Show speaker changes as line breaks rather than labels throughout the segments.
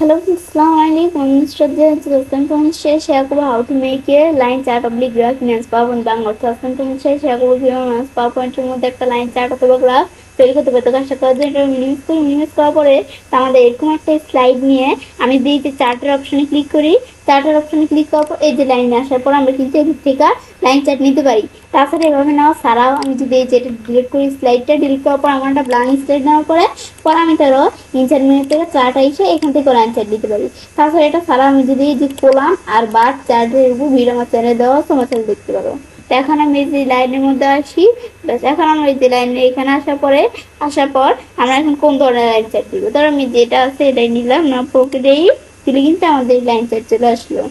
Hello, Assalamualaikum. Students, welcome to my share how to make a line chart of the graph in PowerPoint Bangor. Welcome to my share PowerPoint এর মধ্যে একটা line chart অথবা graph তৈরি করতে পারতে কাজটা করার জন্য এটা মিনিমাইজ করার পরে আমাদের এরকম একটা স্লাইড নিয়ে আমি যে চার্টের অপশনে ক্লিক করি। চার্টের অপশনে ক্লিক করার পর এই যে লাইনে আসার পর আমরা কিন্তু এদিক থেকে লাইন চার্ট নিতে পারি। তাছাড়া এভাবে নেওয়া ছাড়াও আমি যদি এই যেটা ডিলিট করি, স্লাইডটা ডিলিট করার পর আমার একটা ব্ল্যাঙ্ক স্লাইড নেওয়ার পরে আমি তারও 3-4 মিনিট থেকে চার্ট এসে এখান থেকে লাইন চার্ট দিতে পারি। তাছাড়া এটা ছাড়া আমি যদি এই যে কলাম আর বার চার্টের উপর ভিডিও আমার চ্যানেলে দেওয়া তোমার চ্যানেল দেখতে পারো। তো এখন আমি এই যে লাইনের মধ্যে আসি, ব্যাস এখন আমরা এই যে লাইনে এখানে আসার পর আমরা এখন কোন ধরনের লাইন চার্ট দিব। ধরো আমি যেটা আছে এটাই নিলাম, না প্রক্রিয়াই দিলে কিন্তু আমাদের লাইন চার্ট চলে আসলো।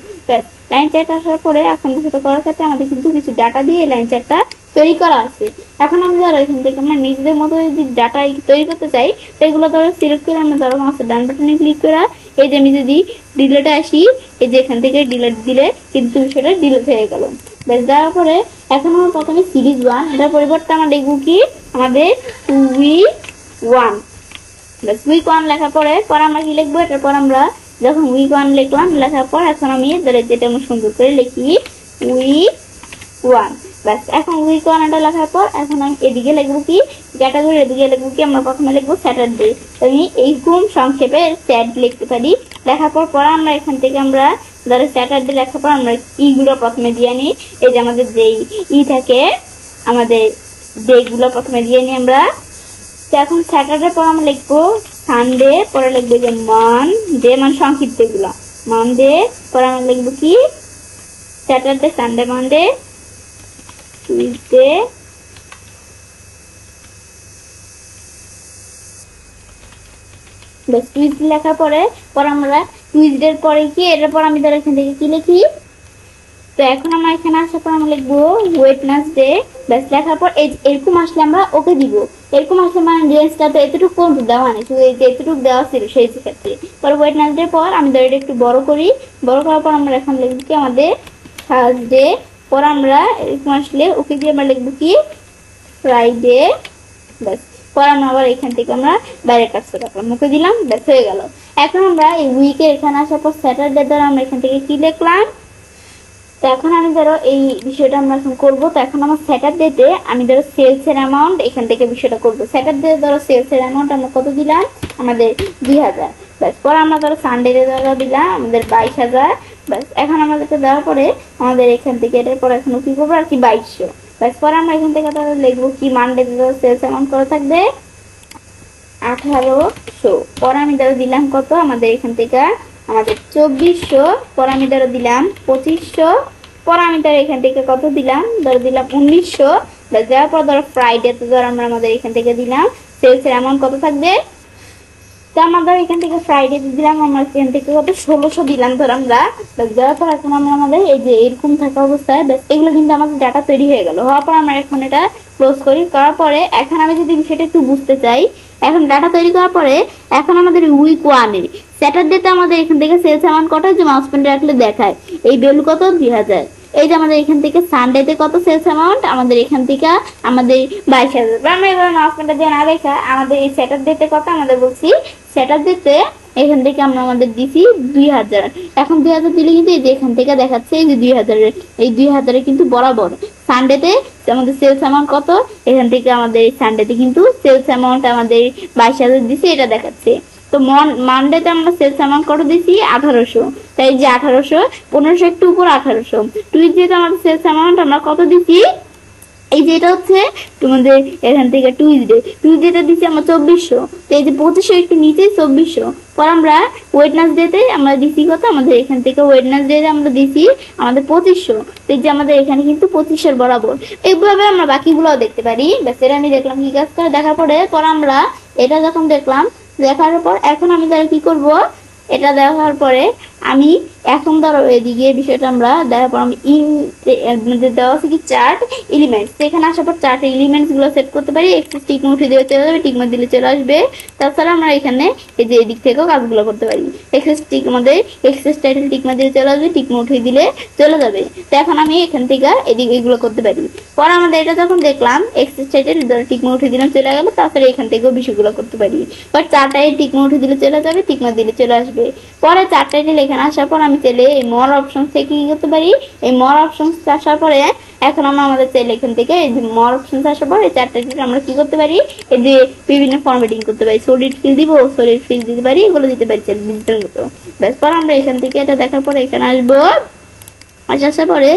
লাইন চার্ট আসার পরে এখন সেটা করার ক্ষেত্রে আমাদের কিন্তু কিছু ডাটা দিয়ে লাইন চার্টটা তৈরি করা আছে। এখন আমি ধরো এখান থেকে আমরা নিজেদের মতো যদি ডাটা তৈরি করতে চাই সেগুলো ধরো সিলেক্ট করে আমরা ধরো মাউসের ডান বাটনে ক্লিক করে এই যে আমি যদি ডিলেটে আসি, এই যে এখান থেকে ডিলেট দিলে কিন্তু সেটা ডিলেট হয়ে গেল। বেশ, দেওয়ার পরে এখন আমরা প্রথমে সিরিজ 1 এটার পরিবর্তে আমরা লিখবো কি আমাদের উইক 1। বেশ, উইক 1 লেখার পরে আমরা কি লিখবো, এটার পর আমরা যখন উইক 1 লিখলাম, লেখার পর এখন আমি ধরে যেটা আমি সুন্দর করে লিখি উইক 1। বাস, এখন উইক 1 এটা লেখার পর এখন আমি এদিকে লিখবো কি ক্যাটাগরি, এদিকে লিখবো কি আমরা প্রথমে লিখবো স্যাটারডে। আমি এইরকম সংক্ষেপে স্যাট লিখতে পারি। লেখার পর আমরা এখান থেকে আমরা ধরো স্যাটারডে লেখার পর আমরা ইগুলো প্রথমে দিয়ে নিই। এই যে আমাদের যেই থাকে আমাদের যেগুলো প্রথমে দিয়ে নিই আমরা। তো এখন স্যাটারডে পর আমরা লিখবো সানডে, পরে লিখবো যে মানডে, মানে সংক্ষিপ্ত এগুলো মানডে, পরে আমরা লিখবো কি Saturday, Sunday, Monday, Tuesday, Tuesday লেখার পরে আমরা টুইসডের পরে কি এটার পর আমি ধরো এখান থেকে কি লিখি। তো এখন আমরা এখানে আসার পর আমরা লিখবো ওয়েডনেসডে। ব্যাস, লেখার পর এরকম আসলে আমরা ওকে দিব। এরকম আসলে মানে রেঞ্জটা তো এতটুকু পর্যন্ত দেওয়া নেই, শুধু এই যে এতটুকু দেওয়া ছিল সেই ক্ষেত্রে। পরে ওয়েডনেসডে পর আমি ধরো এটা একটু বড় করি। বড় করার পর আমরা এখন লিখবো কি আমাদের থার্সডে, পর আমরা এরকম আসলে ওকে দিয়ে আমরা লিখবো কি ফ্রাইডে। ব্যাস, পর আমরা আবার এখান থেকে আমরা বাইরের কাজটা রাখলাম, মুখে দিলাম, ব্যাস হয়ে গেল। এখন আমরা এই উইকে এখানে আসার পর স্যাটারডে দ্বারা আমরা এখান থেকে কি লিখলাম। তো এখন আমি ধরো এই বিষয়টা আমরা এখন করবো। তো এখন আমার স্যাটারডেতে আমি ধরো সেলস এর অ্যামাউন্ট এখান থেকে বিষয়টা করবো। স্যাটারডে ধরো সেলস এর অ্যামাউন্ট আমরা কত দিলাম, আমাদের 2000। ব্যাস, পরে আমরা ধরো সানডে ধরো দিলাম আমাদের 22,000। ব্যাস, এখন আমরা যেটা দেওয়ার পরে আমাদের এখান থেকে এটার পর এখন কি করবো আর কি 2200। ব্যাস, পরে আমরা এখান থেকে ধরো লিখবো কি মানডে ধরো সেলস অ্যামাউন্ট কত থাকবে 1800। পরে আমি ধরো দিলাম কত আমাদের এখান থেকে আমাদের 2400। পরে আমি ধরো দিলাম 2500। পরে আমি ধরো এখান থেকে কত দিলাম, ধরো দিলাম 1900। দেওয়ার পর ধরো ফ্রাইডে তো ধরো আমরা আমাদের এখান থেকে দিলাম সেলস এর অ্যামাউন্ট কত থাকবে। তো আমাদের এখান থেকে ফ্রাইডে দিলাম আমরা এখান থেকে কত 1600 দিলাম ধর আমরা। দেওয়ার পর এখন আমরা আমাদের এই যে এরকম থাকা অবস্থায় ব্যাস এগুলো কিন্তু আমাদের ডাটা তৈরি হয়ে গেল। হওয়ার পর আমরা এখন এটা ক্লোজ করি। করার পরে এখন আমি যদি বিষয়টা একটু বুঝতে চাই, এখন ডাটা তৈরি করার পরে এখন আমাদের উইক 1 এর স্যাটারডেতে আমাদের এখান থেকে সেলস অ্যামাউন্ট কত, যে মাউস পয়েন্টার রাখলে দেখায় এই ভ্যালু কত 2000। এই যে আমাদের এখান থেকে সানডেতে কত সেলস অ্যামাউন্ট আমাদের এখান থেকে আমাদের 22,000। আমরা এবার মাউস পয়েন্টার দিয়ে না দেখা আমাদের এই স্যাটারডেতে কত আমাদের বলছি স্যাটারডেতে এখান থেকে আমরা আমাদের দিছি 2000। এখন 2000 দিলে কিন্তু এই যে এখান থেকে দেখাচ্ছে এই যে 2000 এই 2000 কিন্তু বরাবর সানডেতে আমাদের সেলস অ্যামাউন্ট কত, এখান থেকে আমাদের সানডেতে কিন্তু সেলস অ্যামাউন্ট আমাদের 22,000 দিছি এটা দেখাচ্ছে। তো মানডেতে আমরা সেলস অ্যামাউন্ট কত দিছি 1800। তাই যে 1800 1500 একটু উপর 1800। টুইসডেতে আমাদের সেলস অ্যামাউন্ট আমরা কত দিছি, এই যে এটা হচ্ছে তোমাদের এখান থেকে টুইসডেটা দিচ্ছি আমরা 2400। তো এই যে 2500 একটু নিচে 2400। পর আমরা ওয়েডনেসডেতে আমরা দিছি কত, আমাদের এখান থেকে ওয়েডনেসডেতে আমরা দিছি আমাদের 2500। তো এই যে আমাদের এখানে কিন্তু 2500 বরাবর। এইভাবে আমরা বাকিগুলোও দেখতে পারি। ব্যাস, এটা আমি দেখলাম কি কাজ করে। দেখার পর আমরা এটা যখন দেখলাম, দেখার পর এখন আমি তাহলে কি করব, এটা দেখার পরে আমি এখন ধরো এদিকে বিষয়টা আমরা দেখার পর আমি দেওয়া আছে কি চার্ট এলিমেন্টস, এখানে আসার পর চার্ট এলিমেন্টস গুলো সেট করতে পারি। এক্সেস টিক উঠে দিয়ে চলে যাবে, টিক দিলে চলে আসবে। তাছাড়া আমরা এখানে এই যে এদিক থেকেও কাজগুলো করতে পারি। এক্সেস টিক আমাদের এক্সেস টাইটেল টিক দিলে চলে আসবে, টিক উঠে দিলে চলে যাবে। তো এখন আমি এখান থেকে এদিকে এগুলো করতে পারি। পর আমাদের এটা যখন দেখলাম এক্সেস টাইটেল টিক উঠে দিলাম চলে গেল। তাছাড়া এখান থেকেও বিষয়গুলো করতে পারি। বাট চার্টে টিক উঠে দিলে চলে যাবে, টিক দিলে চলে আসবে। আসবে। পরে 4 টাইটেল এখানে আসার পর আমি চাইলে এই মোর অপশন থেকে কি করতে পারি, এই মোর অপশন আসার পরে এখন আমরা আমাদের চাইলে এখান থেকে এই যে মোর অপশন আসার পর এই 4 টাইটেল আমরা কি করতে পারি, এই যে বিভিন্ন ফরম্যাটিং করতে পারি। সলিড ফিল দিব, সলিড ফিল দিতে পারি, এগুলো দিতে পারি ডিজিটাল মতো। ব্যাস পর আমরা এখান থেকে এটা দেখার পরে এখানে আসবো। আসার পরে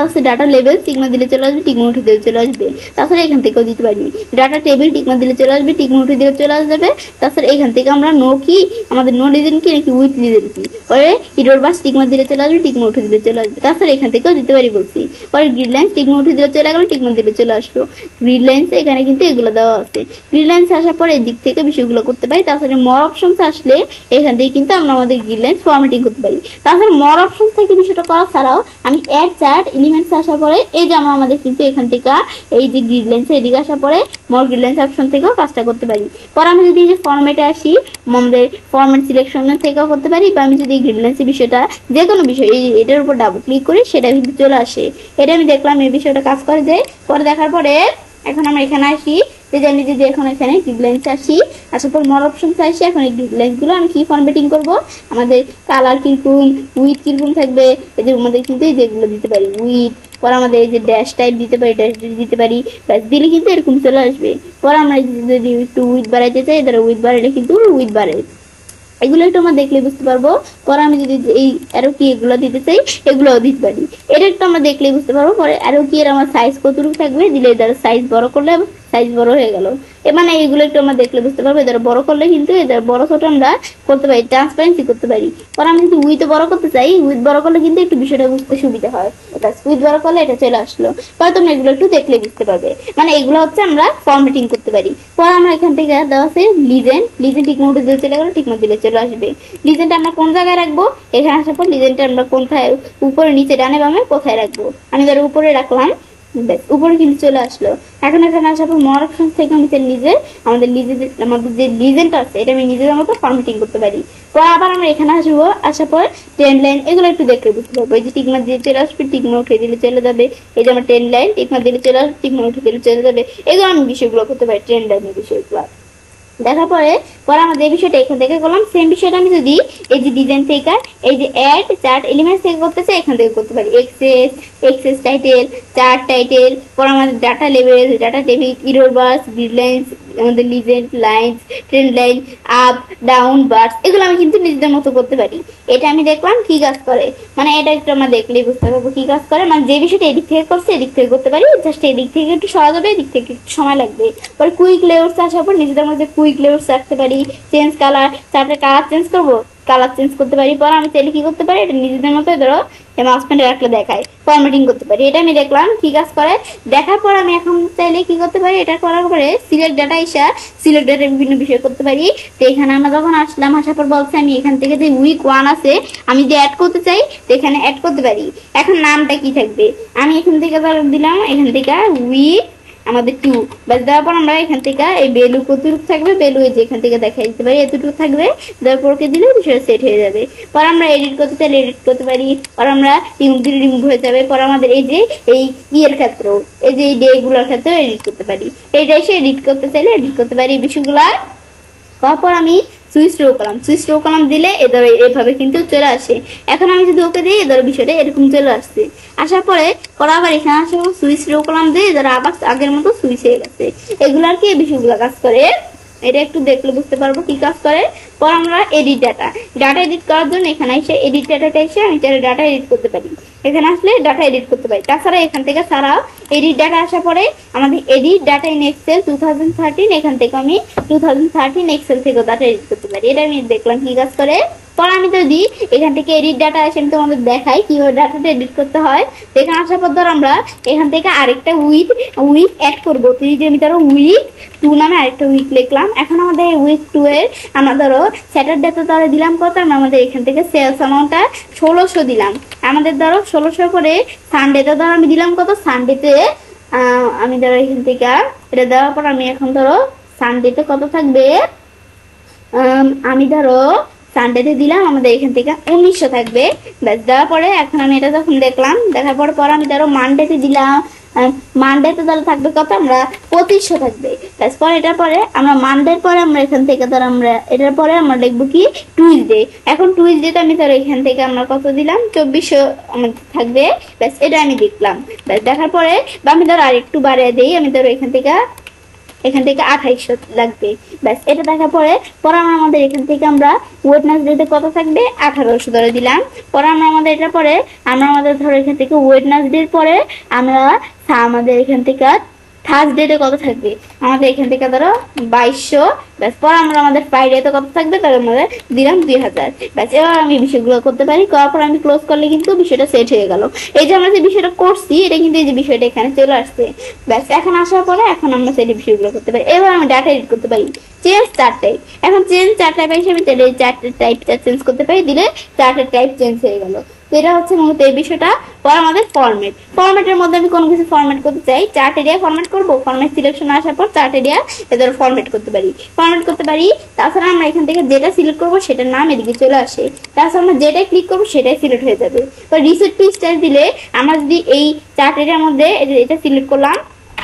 হচ্ছে ডাটা লেভেল টিকমা দিলে চলে আসবে, টিকমা উঠে দিলে চলে আসবে। তাছাড়া এখান থেকেও দিতে পারি ডাটা টেবিল, টিকমা দিলে চলে আসবে, টিকমা উঠে দিলে চলে আসবে। তাছাড়া এখান থেকে আমরা নো কি আমাদের নো লিজেন্ড কি নাকি উইথ লিজেন্ড কি, পরে ইরোর বাস টিকমা দিলে চলে আসবে, টিকমা উঠে দিলে চলে আসবে। তাছাড়া এখান থেকেও দিতে পারি বলছি। পরে গ্রিড লাইন টিকমা উঠে দিলে চলে গেল, টিকমা দিলে চলে আসলো। গ্রিড লাইন্স এখানে কিন্তু এগুলো দেওয়া আছে। গ্রিড লাইন্স আসার পরে এই দিক থেকে বিষয়গুলো করতে পারি। তাছাড়া মর অপশনস আসলে এখান থেকে কিন্তু আমরা আমাদের গ্রিড লাইন্স ফরম্যাটিং করতে পারি। তাছাড়া মর অপশন থেকে বিষয়টা করা ছাড়াও আমি অ্যাড চার্ট এলিমেন্টস আসার পরে এই যে আমরা আমাদের কিন্তু এখান থেকে এই যে গ্রিড লাইন্স এদিকে আসার পরে মোর গ্রিড লাইন্স অপশন থেকেও কাজটা করতে পারি। পরে আমি যদি যে ফরম্যাটে আসি আমাদের ফরম্যাট সিলেকশনের থেকেও করতে পারি, বা আমি যদি গ্রিড লাইন্সের বিষয়টা যে কোনো বিষয় এটার উপর ডাবল ক্লিক করি সেটা কিন্তু চলে আসে। এটা আমি দেখলাম এই বিষয়টা কাজ করে যায়। পরে দেখার পরে এখন আমরা এখানে আসি যে জানি যে এখন এখানে গ্রিড লাইন্স আসি, আসার পর মোর অপশনস আসি। এখন এই গ্রিড লাইন্স গুলো আমি কি ফরম্যাটিং করব, আমাদের কালার কিরকম উইথ কিরকম থাকবে এই যে আমাদের কিন্তু এই যেগুলো দিতে পারি উইথ। পরে আমাদের এই যে ড্যাশ টাইপ দিতে পারি, ড্যাশ দিতে পারি, ব্যাস দিলে কিন্তু এরকম চলে আসবে। পরে আমরা যদি একটু উইথ বাড়াইতে চাই ধরো উইথ বাড়াইলে কিন্তু উইথ বাড়ে, এগুলো একটু আমরা দেখলে বুঝতে পারবো। পরে আমি যদি এই আরো কি এগুলো দিতে চাই এগুলোও দিতে পারি, এটা একটু আমরা দেখলে বুঝতে পারবো। পরে আরো কি এর আমার সাইজ কতটুকু থাকবে দিলে এদের সাইজ বড় করলে সাইজ বড় হয়ে গেল। মানে এইগুলো একটু আমরা দেখলে বুঝতে পারবো। এদের বড় করলে কিন্তু এদের বড় ছোট আমরা করতে পারি, ট্রান্সপারেন্সি করতে পারি। পরে আমি যদি উইথ বড় করতে চাই, উইথ বড় করলে কিন্তু একটু বিষয়টা বুঝতে সুবিধা হয়। উইথ বড় করলে এটা চলে আসলো। পরে তোমরা এগুলো একটু দেখলে বুঝতে পারবে। মানে এগুলো হচ্ছে আমরা ফরম্যাটিং করতে পারি। পরে আমরা এখান থেকে দেওয়া আছে লিজেন্ড, লিজেন্ড টিকমা উঠে দিলে চলে গেল, টিকমা দিলে চলে আসবে। লিজেন্ডটা আমরা কোন জায়গায় রাখবো, এখানে আসার পর লিজেন্ডটা আমরা কোথায় উপরে নিচে ডানে বামে কোথায় রাখবো, আমি ধরো উপরে রাখলাম, উপরে কিন্তু চলে আসলো। এখন এখানে আসার পর মোর অপশন থেকে আমি নিজে আমাদের যে লিজেন্ড আছে এটা আমি নিজের মতো ফরম্যাটিং করতে পারি। তো আবার আমরা এখানে আসবো, আসার পর ট্রেন লাইন এগুলো একটু দেখলে বুঝতে পারবো। এই যে টিকমা দিয়ে চলে আসবে, টিকমা উঠে দিলে চলে যাবে। এই যে আমার ট্রেন লাইন টিকমা দিলে চলে আসবে, টিকমা উঠে দিলে চলে যাবে। এগুলো আমি বিষয়গুলো করতে পারি, ট্রেন লাইনের বিষয়গুলো দেখার পরে আমাদের এই বিষয়টা এখান থেকে করলাম। সেম বিষয়টা আমি যদি এই যে ডিজাইন থেকে এই যে অ্যাড চার্ট এলিমেন্টস থেকে করতে চাই এখান থেকে করতে পারি। এক্সেস টাইটেল, চার্ট টাইটেল, পর আমাদের ডাটা লেভেল, data table, error bars, grid lines, আমাদের legend lines, trend line, up down bars, এগুলো আমি কিন্তু নিজেদের মতো করতে পারি। এটা আমি দেখলাম কি কাজ করে, মানে এটা একটু আমরা দেখলেই বুঝতে পারবো কি কাজ করে। মানে যে বিষয়টা এদিক থেকে করছে এদিক থেকে করতে পারি, জাস্ট এদিক থেকে একটু সহজ হবে, এদিক থেকে একটু সময় লাগবে। পরে কুইক লেআউটস আসার পর নিজেদের মধ্যে কুইক লেআউটস রাখতে পারি, চেঞ্জ কালার, তারপরে কালার চেঞ্জ করবো, কালার চেঞ্জ করতে পারি। পরে আমি চাইলে কি করতে পারি, এটা নিজেদের মতো ধরো মাউস পয়েন্টে রাখলে দেখায়, ফরম্যাটিং করতে পারি। এটা আমি দেখলাম কি কাজ করে। দেখার পর আমি এখন চাইলে কি করতে পারি, এটা করার পরে সিলেক্ট ডাটা ইসা সিলেক্ট ডাটা বিভিন্ন বিষয় করতে পারি। তো এখানে আমরা যখন আসলাম, আসার পর বলছে আমি এখান থেকে যে উইক 1 আছে আমি যে অ্যাড করতে চাই তো এখানে অ্যাড করতে পারি। এখন নামটা কি থাকবে, আমি এখান থেকে দিলাম এখান থেকে উইক আমাদের 2, বাস দেওয়ার পর আমরা এখান থেকে এই ভ্যালু কতটুকু থাকবে, ভ্যালু এই যে এখান থেকে দেখাই দিতে পারি এতটুকু থাকবে, দেওয়ার দিলে বিষয়টা সেট হয়ে যাবে। পর আমরা এডিট করতে চাইলে এডিট করতে পারি, পর আমরা রিমুভ দিলে রিমুভ হয়ে যাবে। পর আমাদের এই যে এই ইয়ের ক্ষেত্রেও এই যে এই ডে গুলোর ক্ষেত্রেও এডিট করতে পারি, এইটা এসে এডিট করতে চাইলে এডিট করতে পারি এই বিষয়গুলা। তারপর আমি সুইচ রো কলাম দিলে এদের এভাবে কিন্তু চলে আসে। এখন আমি যদি ওকে দিই এদের বিষয়টা এরকম চলে আসছে। আসার পরে আবার এখানে আসে সুইচ রো কলাম দিয়ে এদের আবার আগের মতো সুইচ হয়ে গেছে। এগুলো আর কি এই বিষয়গুলো কাজ করে, এটা একটু দেখলে বুঝতে পারবো কি কাজ করে। পর আমরা এডিট ডাটা এডিট করার জন্য এখানে এসে এডিট ডাটাটা এসে আমি চাইলে ডাটা এডিট করতে পারি, এখানে আসলে ডাটা এডিট করতে পারি। তাছাড়া এখান থেকে ছাড়াও এডিট ডাটা আসার পরে আমাদের এডিট ডাটা ইন এক্সেল 2013 এখান থেকে আমি 2013 এক্সেল থেকে ডাটা এডিট করতে পারি। এটা আমি দেখলাম কি কাজ করে। পর আমি যদি এখান থেকে এডিট ডাটা আসে আমি তোমাদের দেখাই কিভাবে ডাটাটা এডিট করতে হয়। এখানে আসার পর ধর আমরা এখান থেকে আরেকটা উইক অ্যাড করবো। যে আমি ধরো উইক 2 নামে আরেকটা উইক লিখলাম। এখন আমাদের উইক 2 এর আমরা ধরো স্যাটারডে তো ধরো দিলাম কত, আমাদের এখান থেকে সেলস অ্যামাউন্টটা 1600 দিলাম। আমাদের ধরো 1600 করে সানডেতে ধরো আমি দিলাম কত, সানডেতে আমি ধরো এখান থেকে এটা দেওয়ার পর আমি এখন ধরো সানডেতে কত থাকবে, আমি ধরো সানডেতে দিলাম আমাদের এখান থেকে 1900 থাকবে। ব্যাস দেওয়ার পরে এখন আমি এটা যখন দেখলাম, দেখার পর আমি ধরো মানডেতে দিলাম মানডেতে তাহলে থাকবে কত, আমরা 2500 থাকবে। পরে এটার পরে আমরা মানডের পরে আমরা এখান থেকে ধর আমরা এটার পরে আমরা লিখবো কি টুইসডে। এখন টুইসডেতে আমি ধর এখান থেকে আমরা কত দিলাম 2400 আমাদের থাকবে। ব্যাস এটা আমি দেখলাম। ব্যাস দেখার পরে বা আমি ধর আর একটু বাড়িয়ে দিই, আমি ধরো এখান থেকে 2800 লাগবে। ব্যাস এটা দেখার পরে আমরা আমাদের এখান থেকে আমরা ওয়েডনেসডেতে কত থাকবে 1800 ধরে দিলাম। পরে আমরা আমাদের এটার পরে আমরা আমাদের ধরো এখান থেকে ওয়েডনেসডের পরে আমরা আমাদের এখান থেকে থার্সডেতে কত থাকবে, আমাদের এখান থেকে ধরো 2200। ব্যাস পরে আমরা আমাদের ফ্রাইডেতে কত থাকবে, তাহলে আমাদের দিলাম 2000। ব্যাস এবার আমি বিষয়গুলো করতে পারি, করার পর আমি ক্লোজ করলে কিন্তু বিষয়টা সেট হয়ে গেল। এই যে আমরা যে বিষয়টা করছি এটা কিন্তু এই যে বিষয়টা এখানে চলে আসছে। ব্যাস এখন আসার পরে এখন আমরা সেই বিষয়গুলো করতে পারি। এবার আমি ডাটা এডিট করতে পারি, চেঞ্জ চার্ট টাইপ। এখন চেঞ্জ চার্ট টাইপ হিসেবে তাহলে এই চার্টের টাইপটা চেঞ্জ করতে পারি, দিলে চার্টের টাইপ চেঞ্জ হয়ে গেল। তো এটা হচ্ছে মূলত এই বিষয়টা। পর আমাদের ফরম্যাটের মধ্যে আমি কোনো কিছু ফরম্যাট করতে চাই, চার্ট এরিয়া ফরম্যাট করবো, ফরম্যাট সিলেকশন আসার পর চার্ট এরিয়া এদের ফরম্যাট করতে পারি। তাছাড়া আমরা এখান থেকে যেটা সিলেক্ট করবো সেটার নাম এদিকে চলে আসে। তাছাড়া আমরা যেটাই ক্লিক করবো সেটাই সিলেক্ট হয়ে যাবে। তো রিসেট টু স্টাইল দিলে আমরা যদি এই চার্ট এরিয়ার মধ্যে এটা সিলেক্ট করলাম,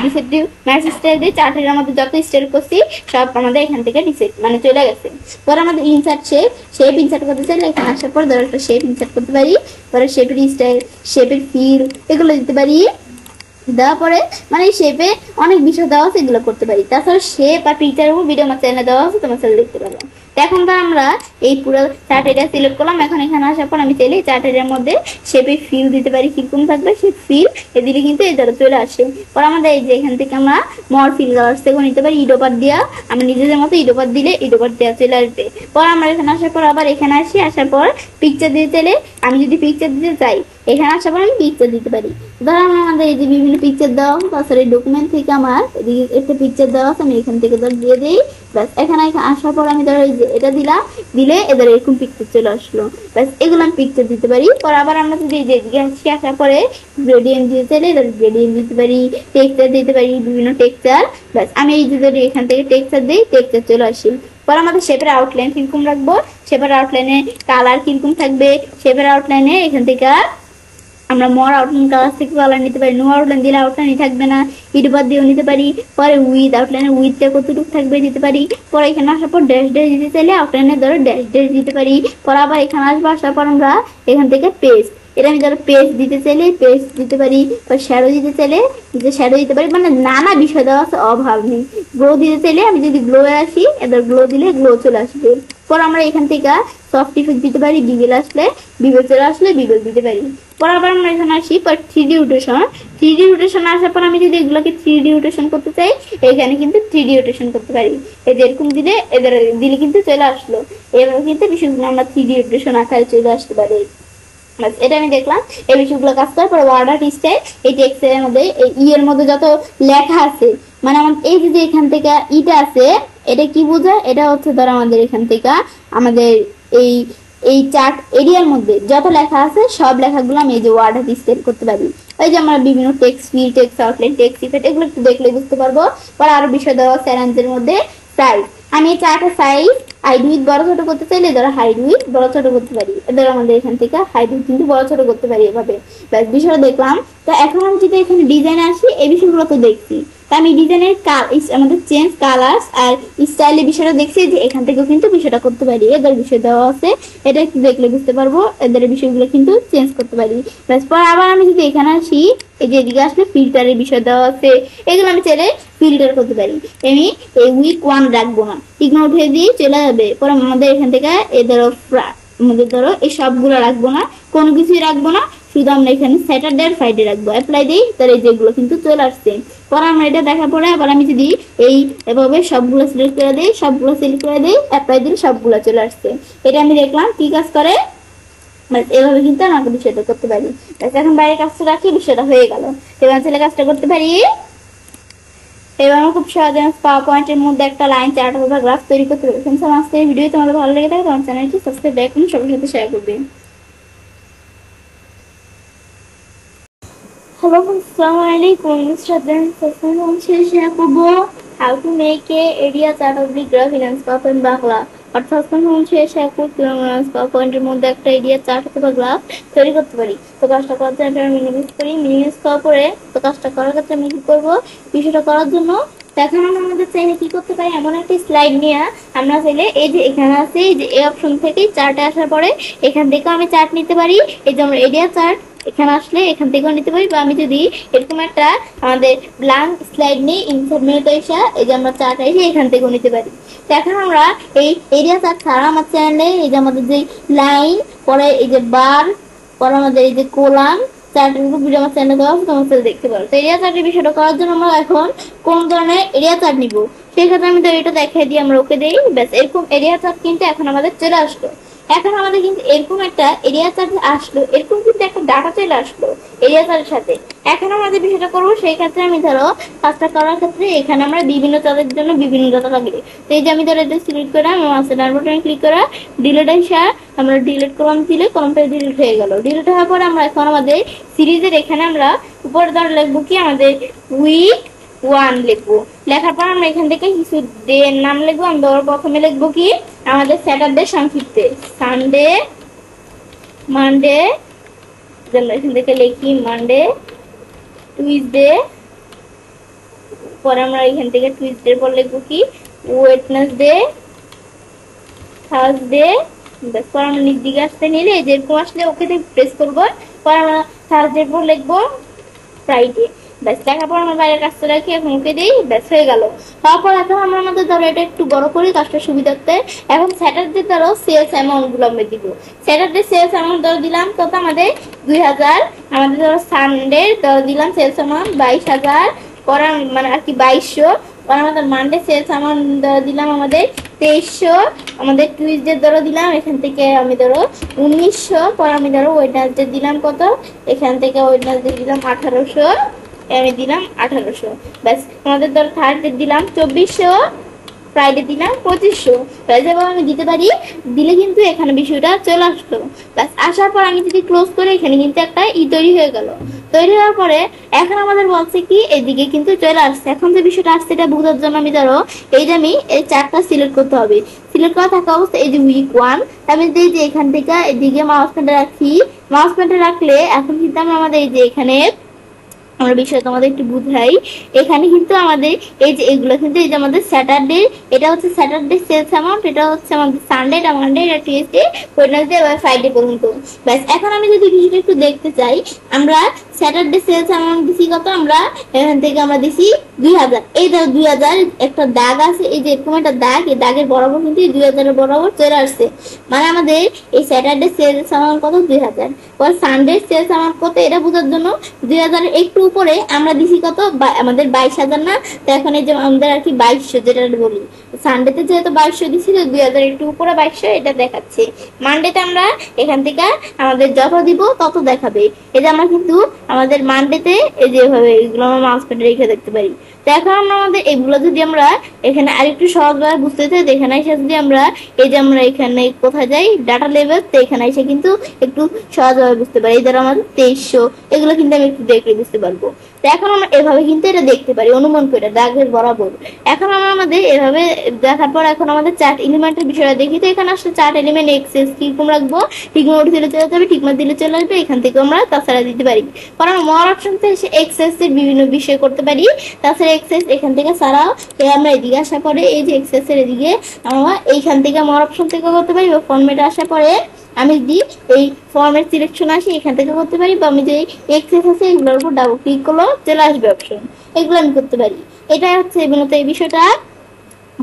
রিসেট ম্যাচ স্টাইল দিয়ে চার্ট এরিয়ার মধ্যে যত স্টাইল করছি সব আমাদের এখান থেকে রিসেট মানে চলে গেছে। পরে আমাদের ইনসার্ট শেপ ইনসার্ট করতে চাইলে এখানে আসার পর ধরো একটা শেপ ইনসার্ট করতে পারি। পরে শেপের স্টাইল, শেপের ফিল এগুলো দিতে পারি। দেওয়ার পরে মানে শেপে অনেক বিষয় দেওয়া আছে, এগুলো করতে পারি। তাছাড়া শেপ আর পিকচার ভিডিও আমার চ্যানেলে দেওয়া আছে, তোমার চ্যানেল দেখতে পারো। এখন তো আমরা এই পুরো চার্ট এরিয়া সিলেক্ট করলাম। এখন এখানে আসার পর আমি চাইলে চার্ট এরিয়ার মধ্যে শেপের ফিল দিতে পারি, কিরকম থাকবে সেই ফিল এ দিলে কিন্তু এই দ্বারা চলে আসে। পরে আমাদের এই যে এখান থেকে আমরা মর ফিল কালার্স থেকে নিতে পারি, ইডোপার দিয়া আমরা নিজেদের মতো ইডোপার দিলে ইডোপার দেওয়া চলে আসবে। পরে আমরা এখানে আসার পর আবার এখানে আসার পর পিকচার দিতে চাইলে আমি যদি পিকচার দিতে চাই এখানে আসার পর আমি পিকচার দিতে পারি। ধরো আমাদের এই যে বিভিন্ন পিকচার দেওয়া, তাছাড়া এই ডকুমেন্ট থেকে আমার এদিকে একটা পিকচার দেওয়া আছে, আমি এখান থেকে ধর দিয়ে দিই। ব্যাস এখানে আসার পর আমি ধরো এই যে এটা দিলাম, দিলে এদের এরকম পিকচার চলে আসলো। ব্যাস এগুলো আমি পিকচার দিতে পারি। পরে আবার আমরা যদি এদিকে আসার পরে গ্রেডিয়েন্ট দিতে চাইলে এদের গ্রেডিয়েন্ট দিতে পারি, টেক্সচার দিতে পারি, বিভিন্ন টেক্সচার। ব্যাস আমি এই যে ধরি এখান থেকে টেক্সচার দিই, টেক্সচার চলে আসি। পরে আমাদের শেপের আউটলাইন কিরকম রাখবো, শেপের আউটলাইনে কালার কিরকম থাকবে, শেপের আউটলাইনে এখান থেকে আমরা মর আউটলাইন কালার থেকে কালার নিতে পারি। নো আউটলাইন দিলে আউটলাইন থাকবে না, ইডবার দিয়েও নিতে পারি। পরে উইথ আউটলাইনের উইথটা কতটুকু থাকবে দিতে পারি। পরে এখানে আসার পর ড্যাশ ড্যাশ দিতে চাইলে আউটলাইনের ধরো ড্যাশ ড্যাশ দিতে পারি। পরে আবার এখানে আসবো, আসার পর আমরা এখান থেকে পেস্ট, এটা আমি ধরো পেস্ট দিতে চাইলে পেস্ট দিতে পারি। বা শ্যাডো দিতে চাইলে শ্যাডো দিতে পারি, মানে নানা বিষয় দেওয়া আছে, অভাব নেই। গ্লো দিতে চাইলে আমি যদি গ্লো আসি এদের গ্লো দিলে গ্লো চলে আসবে। পর আমরা এখান থেকে সফট ইফেক্ট দিতে পারি, বিবেল আসলে বিবেল চলে আসলে বিবেল দিতে পারি। পর আবার আমরা এখানে আসি পর 3D রোটেশন। 3D রোটেশন আসার পর আমি যদি এগুলোকে 3D রোটেশন করতে চাই এখানে কিন্তু 3D রোটেশন করতে পারি। এই যে এরকম দিলে এদের দিলে কিন্তু চলে আসলো। এবার কিন্তু বিষয়গুলো আমরা 3D রোটেশন আকারে চলে আসতে পারি। এটা আমি দেখলাম এই বিষয়গুলো কাজ করার পর ওয়ার্ড স্টাইল এই টেক্সটের মধ্যে এই এর মধ্যে যত লেখা আছে, মানে আমাদের এই যে এখান থেকে ইটা আছে এটা কি বোঝায়, এটা হচ্ছে ধর আমাদের এখান থেকে আমাদের এই এই চার্ট এরিয়ার মধ্যে যত লেখা আছে সব লেখাগুলো আমি এই যে ওয়ার্ড স্টাইল করতে পারি। এই যে আমরা বিভিন্ন text feel, text outline, text effect এগুলো একটু দেখলে বুঝতে পারবো। পরে আরো বিষয় দেওয়া স্যারেঞ্জের মধ্যে সাইজ, আমি এই চার্টের সাইজ হাইড উইথ বড় ছোট করতে চাইলে ধরো হাইড উইথ বড় ছোট করতে পারি। এদের আমাদের এখান থেকে হাইড উইথ কিন্তু বড় ছোট করতে পারি এভাবে। ব্যাস বিষয়টা দেখলাম। তো এখন আমি যদি এখানে ডিজাইন আসি এই বিষয়গুলো তো দেখছি, তা আমি ডিজাইনের আমাদের চেঞ্জ কালার্স আর স্টাইলের বিষয়টা দেখছি যে এখান থেকেও কিন্তু বিষয়টা করতে পারি। এদের বিষয় দেওয়া আছে, এটা একটু দেখলে বুঝতে পারবো এদের বিষয়গুলো কিন্তু চেঞ্জ করতে পারি। ব্যাস পর আবার আমি যদি এখানে আসি এই যে এদিকে আসলে ফিল্টারের বিষয় দেওয়া আছে, এগুলো আমি চাইলে ফিল্টার করতে পারি। আমি এই উইক 1 রাখবো না, ইগনোর উঠে দিয়ে চলে যাবে। পরে আমাদের এখান থেকে এদের আমাদের ধরো এই সবগুলো রাখবো না, কোনো কিছুই রাখবো না, শুধু আমরা এখানে স্যাটারডে আর ফ্রাইডে রাখবো। অ্যাপ্লাই দিই তাহলে যেগুলো কিন্তু চলে আসছে। পরে আমরা এটা দেখার পরে আবার আমি যদি এই এভাবে সবগুলো সিলেক্ট করে দিই, সবগুলো সিলেক্ট করে দিই, অ্যাপ্লাই দিলে সবগুলো চলে আসছে। এটা আমি দেখলাম কি কাজ করে। এভাবে কিন্তু আমাকে বিষয়টা করতে পারি। এখন বাইরে কাজটা রাখি, বিষয়টা হয়ে গেল। এবার ছেলে কাজটা করতে পারি। এবার আমরা খুব সহজে পাওয়ার পয়েন্টের মধ্যে একটা লাইন চার্ট অথবা গ্রাফ তৈরি করতে পারি। ফ্রেন্ডস, আমার আজকের ভিডিও তোমাদের ভালো লেগে থাকে তোমার চ্যানেলটি সাবস্ক্রাইব করুন, সবার সাথে শেয়ার করবে। Hello, Assalamualaikum. Share করবো how to make a area chart of the graph in Bangla. অর্থাৎ শেষে পয়েন্টের মধ্যে একটা এরিয়া চার্ট অথবা গ্রাফ তৈরি করতে পারি। তো কাজটা করার জন্য আমরা মিনিমাইজ করি, মিনিমাইজ করার পরে তো কাজটা করার ক্ষেত্রে আমি কি করবো, বিষয়টা করার জন্য এখন আমরা আমাদের চাইলে কি করতে পারি, এমন একটা স্লাইড নিয়ে আমরা চাইলে এই যে এখানে আছে এই যে এই অপশন থেকে চার্টে আসার পরে এখান থেকে আমি চার্ট নিতে পারি। এই যে আমরা এরিয়া চার্ট এখানে আসলে এখান থেকেও নিতে পারি, বা আমি যদি এরকম একটা আমাদের ব্ল্যাঙ্ক স্লাইড নিয়ে ইনসার্ট মেনুতে এসে এই যে আমরা চার্ট এসে এখান থেকেও নিতে পারি। তো এখন আমরা এই এরিয়া চার্ট ছাড়া আমার চ্যানেলে এই যে আমাদের যে লাইন, পরে এই যে বার, পরে আমাদের এই যে কোলাম চার্টের ভিডিও আমার চ্যানেলে দেওয়া আছে, তোমার দেখতে পারো। তো এরিয়া চার্টের বিষয়টা করার জন্য আমরা এখন কোন ধরনের এরিয়া চার্ট নিব সেক্ষেত্রে আমি তো এটা দেখাই দিই, আমরা ওকে দিই, ব্যাস এরকম এরিয়া চার্ট কিন্তু এখন আমাদের চলে আসলো। এখন আমাদের কিন্তু এরকম একটা এরিয়া চার্ট আসলো, এরকম কিন্তু একটা ডাটা চলে আসলো এরিয়া চার্টের সাথে। এখন আমাদের বিষয়টা করবো, সেই ক্ষেত্রে আমি ধরো কাজটা করার ক্ষেত্রে এখানে আমরা বিভিন্ন চার্টের জন্য বিভিন্ন ডাটা লাগবে। তো এই যে আমি ধরো এটা সিলেক্ট করে আমি মাস্টার বাটনে ক্লিক করে ডিলিট আসা আমরা ডিলিট করলাম, দিলে কলমটা ডিলিট হয়ে গেল। ডিলিট হওয়ার পরে আমরা এখন আমাদের সিরিজের এখানে আমরা উপরে ধরে লিখবো কি আমাদের উইক 1 লিখবো। লেখার পর আমরা এখান থেকে কিছু ডে নাম লিখবো। আমি ধরো প্রথমে লিখবো কি আমাদের স্যাটারডে সংক্ষিপ্তে সানডে, মানডে, এখান থেকে লিখি মানডে, টুইসডে, পরে আমরা এখান থেকে টুইসডে পর লিখবো কি ওয়েডনেসডে, থার্সডে। পর আমরা নিচ দিকে আসতে নিলে যেরকম আসলে ওকে প্রেস করবো, পর আমরা থার্সডে পর লিখবো ফ্রাইডে। ব্যাস লেখার পর আমরা বাইরের কাজটা রাখি, এখন ওকে দিই, ব্যাস হয়ে গেল। তারপর এখন আমরা আমাদের ধরো এটা একটু বড় করি কাজটা সুবিধার্থে। এখন স্যাটারডে ধরো সেলস অ্যামাউন্ট গুলো আমরা দিব। স্যাটারডে সেলস অ্যামাউন্ট ধরো দিলাম কত আমাদের 2000, আমাদের ধরো সানডে ধরো দিলাম সেলস অ্যামাউন্ট 22,000, পরে মানে আর কি 2200, পরে আমাদের মানডে সেলস অ্যামাউন্ট দিলাম আমাদের 2300, আমাদের টুইসডে ধরো দিলাম এখান থেকে আমি ধরো 1900, পরে আমি ধরো ওয়েডনেসডে দিলাম কত, এখান থেকে ওয়েডনেসডে দিলাম 1800, আমি দিলাম 1800। ব্যাস আমাদের ধরো থার্সডে দিলাম 2400, ফ্রাইডে দিলাম 2500। যেভাবে আমি দিতে পারি, দিলে কিন্তু এখানে বিষয়টা চলে আসলো। ব্যাস আসার পর আমি যদি ক্লোজ করি এখানে কিন্তু একটা তৈরি হয়ে গেল। তৈরি হওয়ার পরে এখন আমাদের বলছে কি এদিকে কিন্তু চলে আসছে। এখন যে বিষয়টা আসছে এটা বোঝার জন্য আমি ধরো এই যে আমি এই চারটা সিলেক্ট করতে হবে। সিলেক্ট করা থাকা অবস্থায় এই যে উইক 1 আমি দিই যে এখান থেকে এদিকে মাউস পয়েন্টার রাখি। মাউস পয়েন্টার রাখলে এখন কিন্তু আমরা আমাদের এই যে এখানে আমরা বিষয় তোমাদের একটু বুঝাই। এখানে কিন্তু আমাদের এই যে এগুলো কিন্তু এই যে আমাদের স্যাটারডে, এটা হচ্ছে স্যাটারডে সেলস অ্যামাউন্ট, এটা হচ্ছে আমাদের সানডে, এটা মানডে, এটা টিউসডে, ওয়েডনেসডে আর ফ্রাইডে পর্যন্ত। ব্যাস এখন আমি যদি বিষয়টা একটু দেখতে চাই, আমরা স্যাটারডে সেলস অ্যামাউন্ট দিছি কত, আমরা এখান থেকে আমরা দিছি 2000। এই ধরো 2000 একটা দাগ আছে, এই যে এরকম একটা দাগ, এই দাগের বরাবর কিন্তু 2000 এর বরাবর চলে আসছে। মানে আমাদের এই স্যাটারডে সেলস অ্যামাউন্ট কত 2000, পর সানডে সেলস অ্যামাউন্ট কত এটা বোঝার জন্য 2000 এর একটু উপরে আমরা দিছি কত আমাদের 22,000 না, তো এখন এই যে আমাদের আর কি 2200 যেটা বলি। সানডেতে যেহেতু 2200 দিছি, 2000 একটু উপরে 2200 এটা দেখাচ্ছে। মানডেতে আমরা এখান থেকে আমাদের যত দিব তত দেখাবে। এই যে আমরা কিন্তু আমাদের মানডেতে এই যে এভাবে এগুলো আমরা মাউস পয়েন্টার রেখে দেখতে পারি। তো এখন আমরা আমাদের এগুলো যদি আমরা এখানে আরেকটু সহজভাবে বুঝতে চাই, এখানে এসে যদি আমরা এই যে আমরা এখানে কোথায় যাই ডাটা লেভেল, তো এখানে এসে কিন্তু একটু সহজভাবে বুঝতে পারি। এই ধরো আমাদের 2300, এগুলো কিন্তু আমি একটু দেখলে বুঝতে পারবো। তো এখন আমরা এভাবে কিন্তু এটা দেখতে পারি অনুমান করে দাগের বরাবর। এখন আমরা আমাদের এভাবে দেখার পর এখন আমাদের চার্ট এলিমেন্টের বিষয়টা দেখি। তো এখানে আসলে চার্ট এলিমেন্ট এক্সেস কিরকম রাখবো, টিকমার্ক দিলে চলে যাবে, টিকমার্ক দিলে চলে আসবে, এখান থেকে আমরা তাছাড়া দিতে পারি। কারণ মোর অপশন থেকে এসে এক্সেস এর বিভিন্ন বিষয় করতে পারি। তাছাড়া এক্সেস এখান থেকে ছাড়াও আমরা এদিকে আসার পরে এই যে এক্সেস এর এদিকে আমরা এইখান থেকে মোর অপশন থেকে করতে পারি, বা ফরম্যাটে আসার পরে আমি যদি এই ফর্মের সিলেকশন আসি এখান থেকে করতে পারি, বা আমি যে এক্সেস আছে এগুলোর উপর ডাবল ক্লিক করলে চলে আসবে অপশন, এগুলো আমি করতে পারি। এটা হচ্ছে মূলত এই বিষয়টা।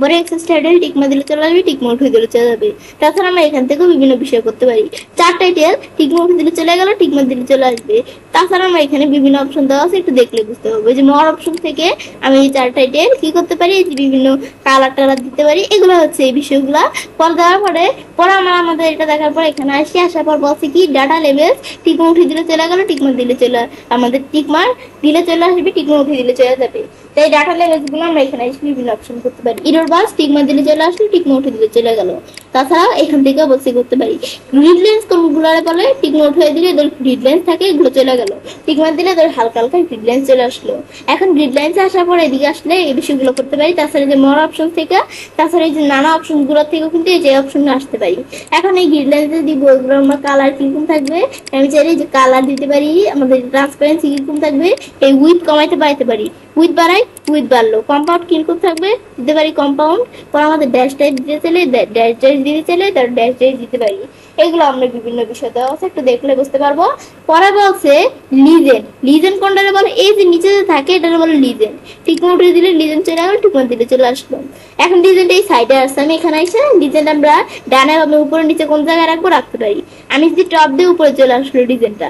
পরে এক্সেস টাইটেল টিকমার্ক দিলে চলে আসবে, টিকমার্ক হয়ে দিলে চলে যাবে। তাছাড়া আমরা এখান থেকেও বিভিন্ন বিষয় করতে পারি। চার্ট টাইটেল টিকমার্ক দিলে চলে গেল, টিকমার্ক দিলে চলে আসবে। তাছাড়া আমরা এখানে বিভিন্ন অপশন দেওয়া আছে, একটু দেখলে বুঝতে হবে যে মোর অপশন থেকে আমি এই চার্ট টাইটেল কি করতে পারি, বিভিন্ন কালার টালার দিতে পারি। এগুলো হচ্ছে এই বিষয়গুলা। পরে দেওয়ার পরে আমরা আমাদের এটা দেখার পর এখানে আসার পর বলছে কি ডাটা লেভেলস, টিকমার্ক দিলে চলে গেল, টিকমার্ক দিলে চলে আমাদের টিকমার্ক দিলে চলে আসবে, টিকমার্ক দিলে চলে যাবে। তো এই ডাটা লেভেলস গুলো আমরা এখানে বিভিন্ন অপশন করতে পারি। ইরর বাস টিকমার্ক দিলে চলে আসলো, টিকমার্ক দিলে চলে গেল। তাছাড়াও এখান থেকে বলছি করতে পারি গ্রিড লেন্স কোনগুলো বলে টিক নোট হয়ে দিলে এদের গ্রিড লেন্স থাকে, এগুলো চলে গেল। টিক মার্ক দিলে এদের হালকা হালকা গ্রিড লেন্স চলে আসলো। এখন গ্রিড লেন্স আসার পর এদিকে আসলে এই বিষয়গুলো করতে পারি। তাছাড়া যে মোর অপশন থেকে, তাছাড়া এই যে নানা অপশন গুলো থেকেও কিন্তু এই যে অপশনে আসতে পারি। এখন এই গ্রিড লেন্সে দিব এগুলো আমরা কালার কিরকম থাকবে, আমি চাইলে যে কালার দিতে পারি, আমাদের ট্রান্সপারেন্সি কিরকম থাকবে, এই উইথ কমাইতে বাড়াইতে পারি, উইথ বাড়াই উইথ বাড়লো। কম্পাউন্ড কিরকম থাকবে দিতে পারি কম্পাউন্ড, পর আমাদের ড্যাশ টাইপ দিতে চাইলে ড্যাশ ড্যাশ দিতে চাইলে তার ড্যাশ ড্যাশ দিতে পারি। এগুলো আমরা বিভিন্ন বিষয় দেওয়া আছে, একটু দেখলে বুঝতে পারবো। পরে বলছে লিজেন্ড, লিজেন্ড কোনটারে বলে, এই যে নিচে যে থাকে এটারে বলে লিজেন্ড। টিকমোট দিলে লিজেন্ড চলে গেল, টিকমোট দিলে চলে আসলো। এখন লিজেন্ড এই সাইডে আসছে, আমি এখানে এসে লিজেন্ড আমরা ডানে বামে উপরে নিচে কোন জায়গায় রাখবো রাখতে পারি। আমি যদি টপ দিয়ে উপরে চলে আসলো লিজেন্ডটা,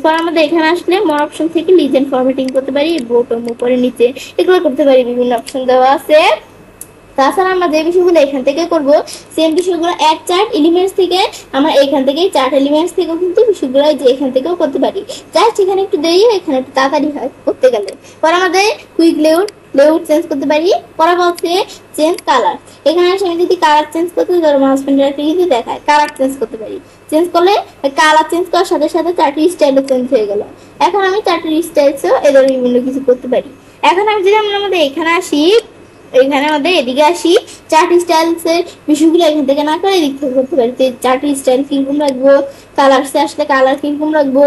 পর আমাদের এখানে আসলে মোর অপশন থেকে লিজেন্ড ফরম্যাটিং করতে পারি, বটম উপরে নিচে এগুলো করতে পারি, বিভিন্ন অপশন দেওয়া আছে। তাছাড়া আমরা যে বিষয়গুলো এখান থেকে করব সেম বিষয়গুলো অ্যাড চার্ট এলিমেন্টস থেকে আমরা এখান থেকে চার্ট এলিমেন্টস থেকেও কিন্তু বিষয়গুলো যে এখান থেকেও করতে পারি। জাস্ট এখানে একটু দেরি হয়, এখানে একটু তাড়াতাড়ি হয় করতে গেলে। পরে আমাদের কুইক লেআউট চেঞ্জ করতে পারি। পরে বলছে চেঞ্জ কালার, এখানে এসে আমি যদি কালার চেঞ্জ করতে ধরো মাউস পয়েন্টার কিন্তু দেখায় কালার চেঞ্জ করতে পারি। চেঞ্জ করলে কালার চেঞ্জ করার সাথে সাথে চার্টের স্টাইলও চেঞ্জ হয়ে গেল। এখন আমি চার্টের স্টাইলসও এদের বিভিন্ন কিছু করতে পারি। এখন আমি যদি আমরা আমাদের এখানে আসি, এখানে আমাদের এদিকে আসি, চার্ট স্টাইলস এর বিষয়গুলো এখান থেকে না করে এদিক থেকে করতে পারি। চার্ট স্টাইল কিরকম রাখবো, কালারসে আসলে কালার কিরকম রাখবো,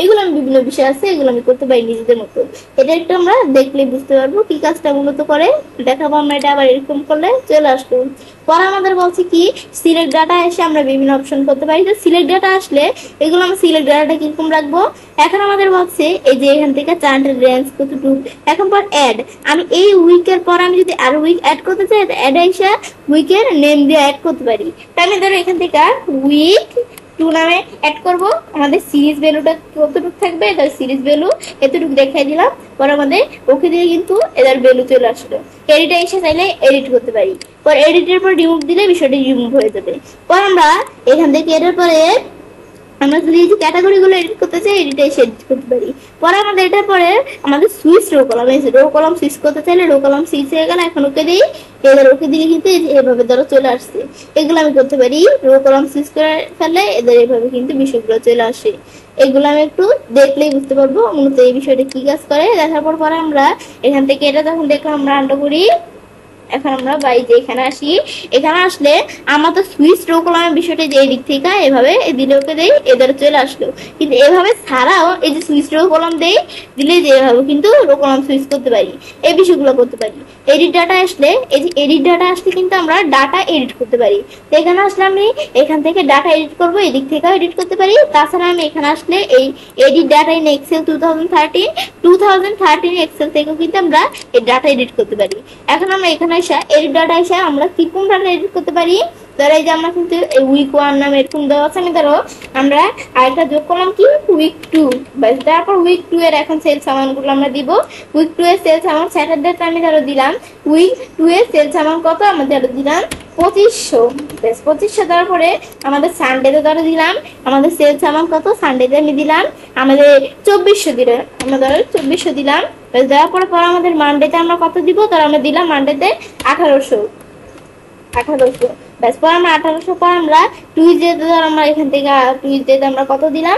এগুলো আমি বিভিন্ন বিষয় আছে, এগুলো আমি করতে পারি নিজেদের মতো। এটা একটু আমরা দেখলে বুঝতে পারবো কি কাজটা মূলত করে, দেখাবো আমরা এটা আবার এরকম করলে চলে আসবো। পরে আমাদের বলছে কি সিলেক্ট ডাটা এসে আমরা বিভিন্ন অপশন করতে পারি। তো সিলেক্ট ডাটা আসলে এগুলো আমরা সিলেক্ট ডাটাটা কিরকম রাখবো। এখন আমাদের বলছে এই যে এখান থেকে চার্টের রেঞ্জ কতটুকু। এখন পর অ্যাড, আমি এই উইকের পর আমি যদি আরো উইক অ্যাড করতে চাই, অ্যাড এসে উইকের নেম দিয়ে অ্যাড করতে পারি। তাই আমি ধরো এখান থেকে উইক 2 নামে অ্যাড করব। আমাদের সিরিজ ভ্যালুটা কতটুকু থাকবে, তার সিরিজ ভ্যালু এতটুকু দেখাই দিলাম। পরে আমাদের ওকে দিয়ে কিন্তু এদের ভ্যালু চলে আসলো। এডিট এসে চাইলে এডিট করতে পারি। পর এডিটের পর রিমুভ দিলে বিষয়টা রিমুভ হয়ে যাবে। পর আমরা এখান থেকে এটার পরে আমরা যদি এই যে ক্যাটাগরিগুলো এডিট করতে চাই, এডিটে এসে এডিট করতে পারি। পরে আমাদের এটার পরে আমাদের সুইচ রো কলাম, এই রো কলাম সুইচ করতে চাইলে রো কলাম সুইচ হয়ে গেল। এখন ওকে দিই, এদের ওকে দিলে কিন্তু এভাবে ধরো চলে আসছে। এগুলো আমি করতে পারি, রো কলাম সুইচ করে ফেলে এদের এভাবে কিন্তু বিষয়গুলো চলে আসে। এগুলো আমি একটু দেখলেই বুঝতে পারবো মূলত এই বিষয়টা কি কাজ করে। দেখার পর পরে আমরা এখান থেকে এটা যখন দেখো আমরা আন্ডা করি। এখন আমরা বাইরে এখানে আসি, এখানে আসলে আমাদের সুইচ রো কলামের বিষয়টা যে এই দিক থেকে এভাবে দিলে ওকে দেই, এদের চলে আসলো। কিন্তু এভাবে ছাড়াও এই যে সুইচ রো কলাম দেই দিলে যে এভাবে কিন্তু রো কলাম সুইচ করতে পারি, এই বিষয়গুলো করতে পারি। এডিট ডাটা আসলে এই যে এডিট ডাটা আসলে কিন্তু আমরা ডাটা এডিট করতে পারি। তো এখানে আসলে আমি এখান থেকে ডাটা এডিট করবো, এদিক থেকেও এডিট করতে পারি। তাছাড়া আমি এখানে আসলে এই edit data in Excel 2013 Excel থেকেও কিন্তু আমরা এই ডাটা এডিট করতে পারি। এখন আমরা এখানে এডিট ডাটা এসে আমরা কিরকম ডাটা এডিট করতে পারি। ধরো এই যে আমরা কিন্তু এই উইক 1 নামে এরকম দেওয়া আছে, আমি ধরো আমরা আরেকটা যোগ করলাম কি উইক 2, তারপর উইক 2 এর এখন সেলস অ্যামাউন্টগুলো আমরা দিব। উইক 2 এর সেলস অ্যামাউন্ট স্যাটারডেতে আমি ধরো দিলাম, উইক 2 এর সেলস অ্যামাউন্ট কত আমাদের ধরো দিলাম 2500। বেশ 2500 দেওয়ার পরে আমাদের সানডেতে ধরো দিলাম আমাদের সেলস অ্যামাউন্ট কত, সানডেতে আমি দিলাম আমাদের 2400 দিলে আমরা ধরো 2400 দিলাম। বেশ দেওয়ার পরে আমাদের মানডেতে আমরা কত দিব, ধরো আমরা দিলাম মানডেতে 1800। ব্যাস পর আমরা 1800 পর আমরা টুইজডেতে ধর আমরা এখান থেকে টুইজডেতে আমরা কত দিলাম,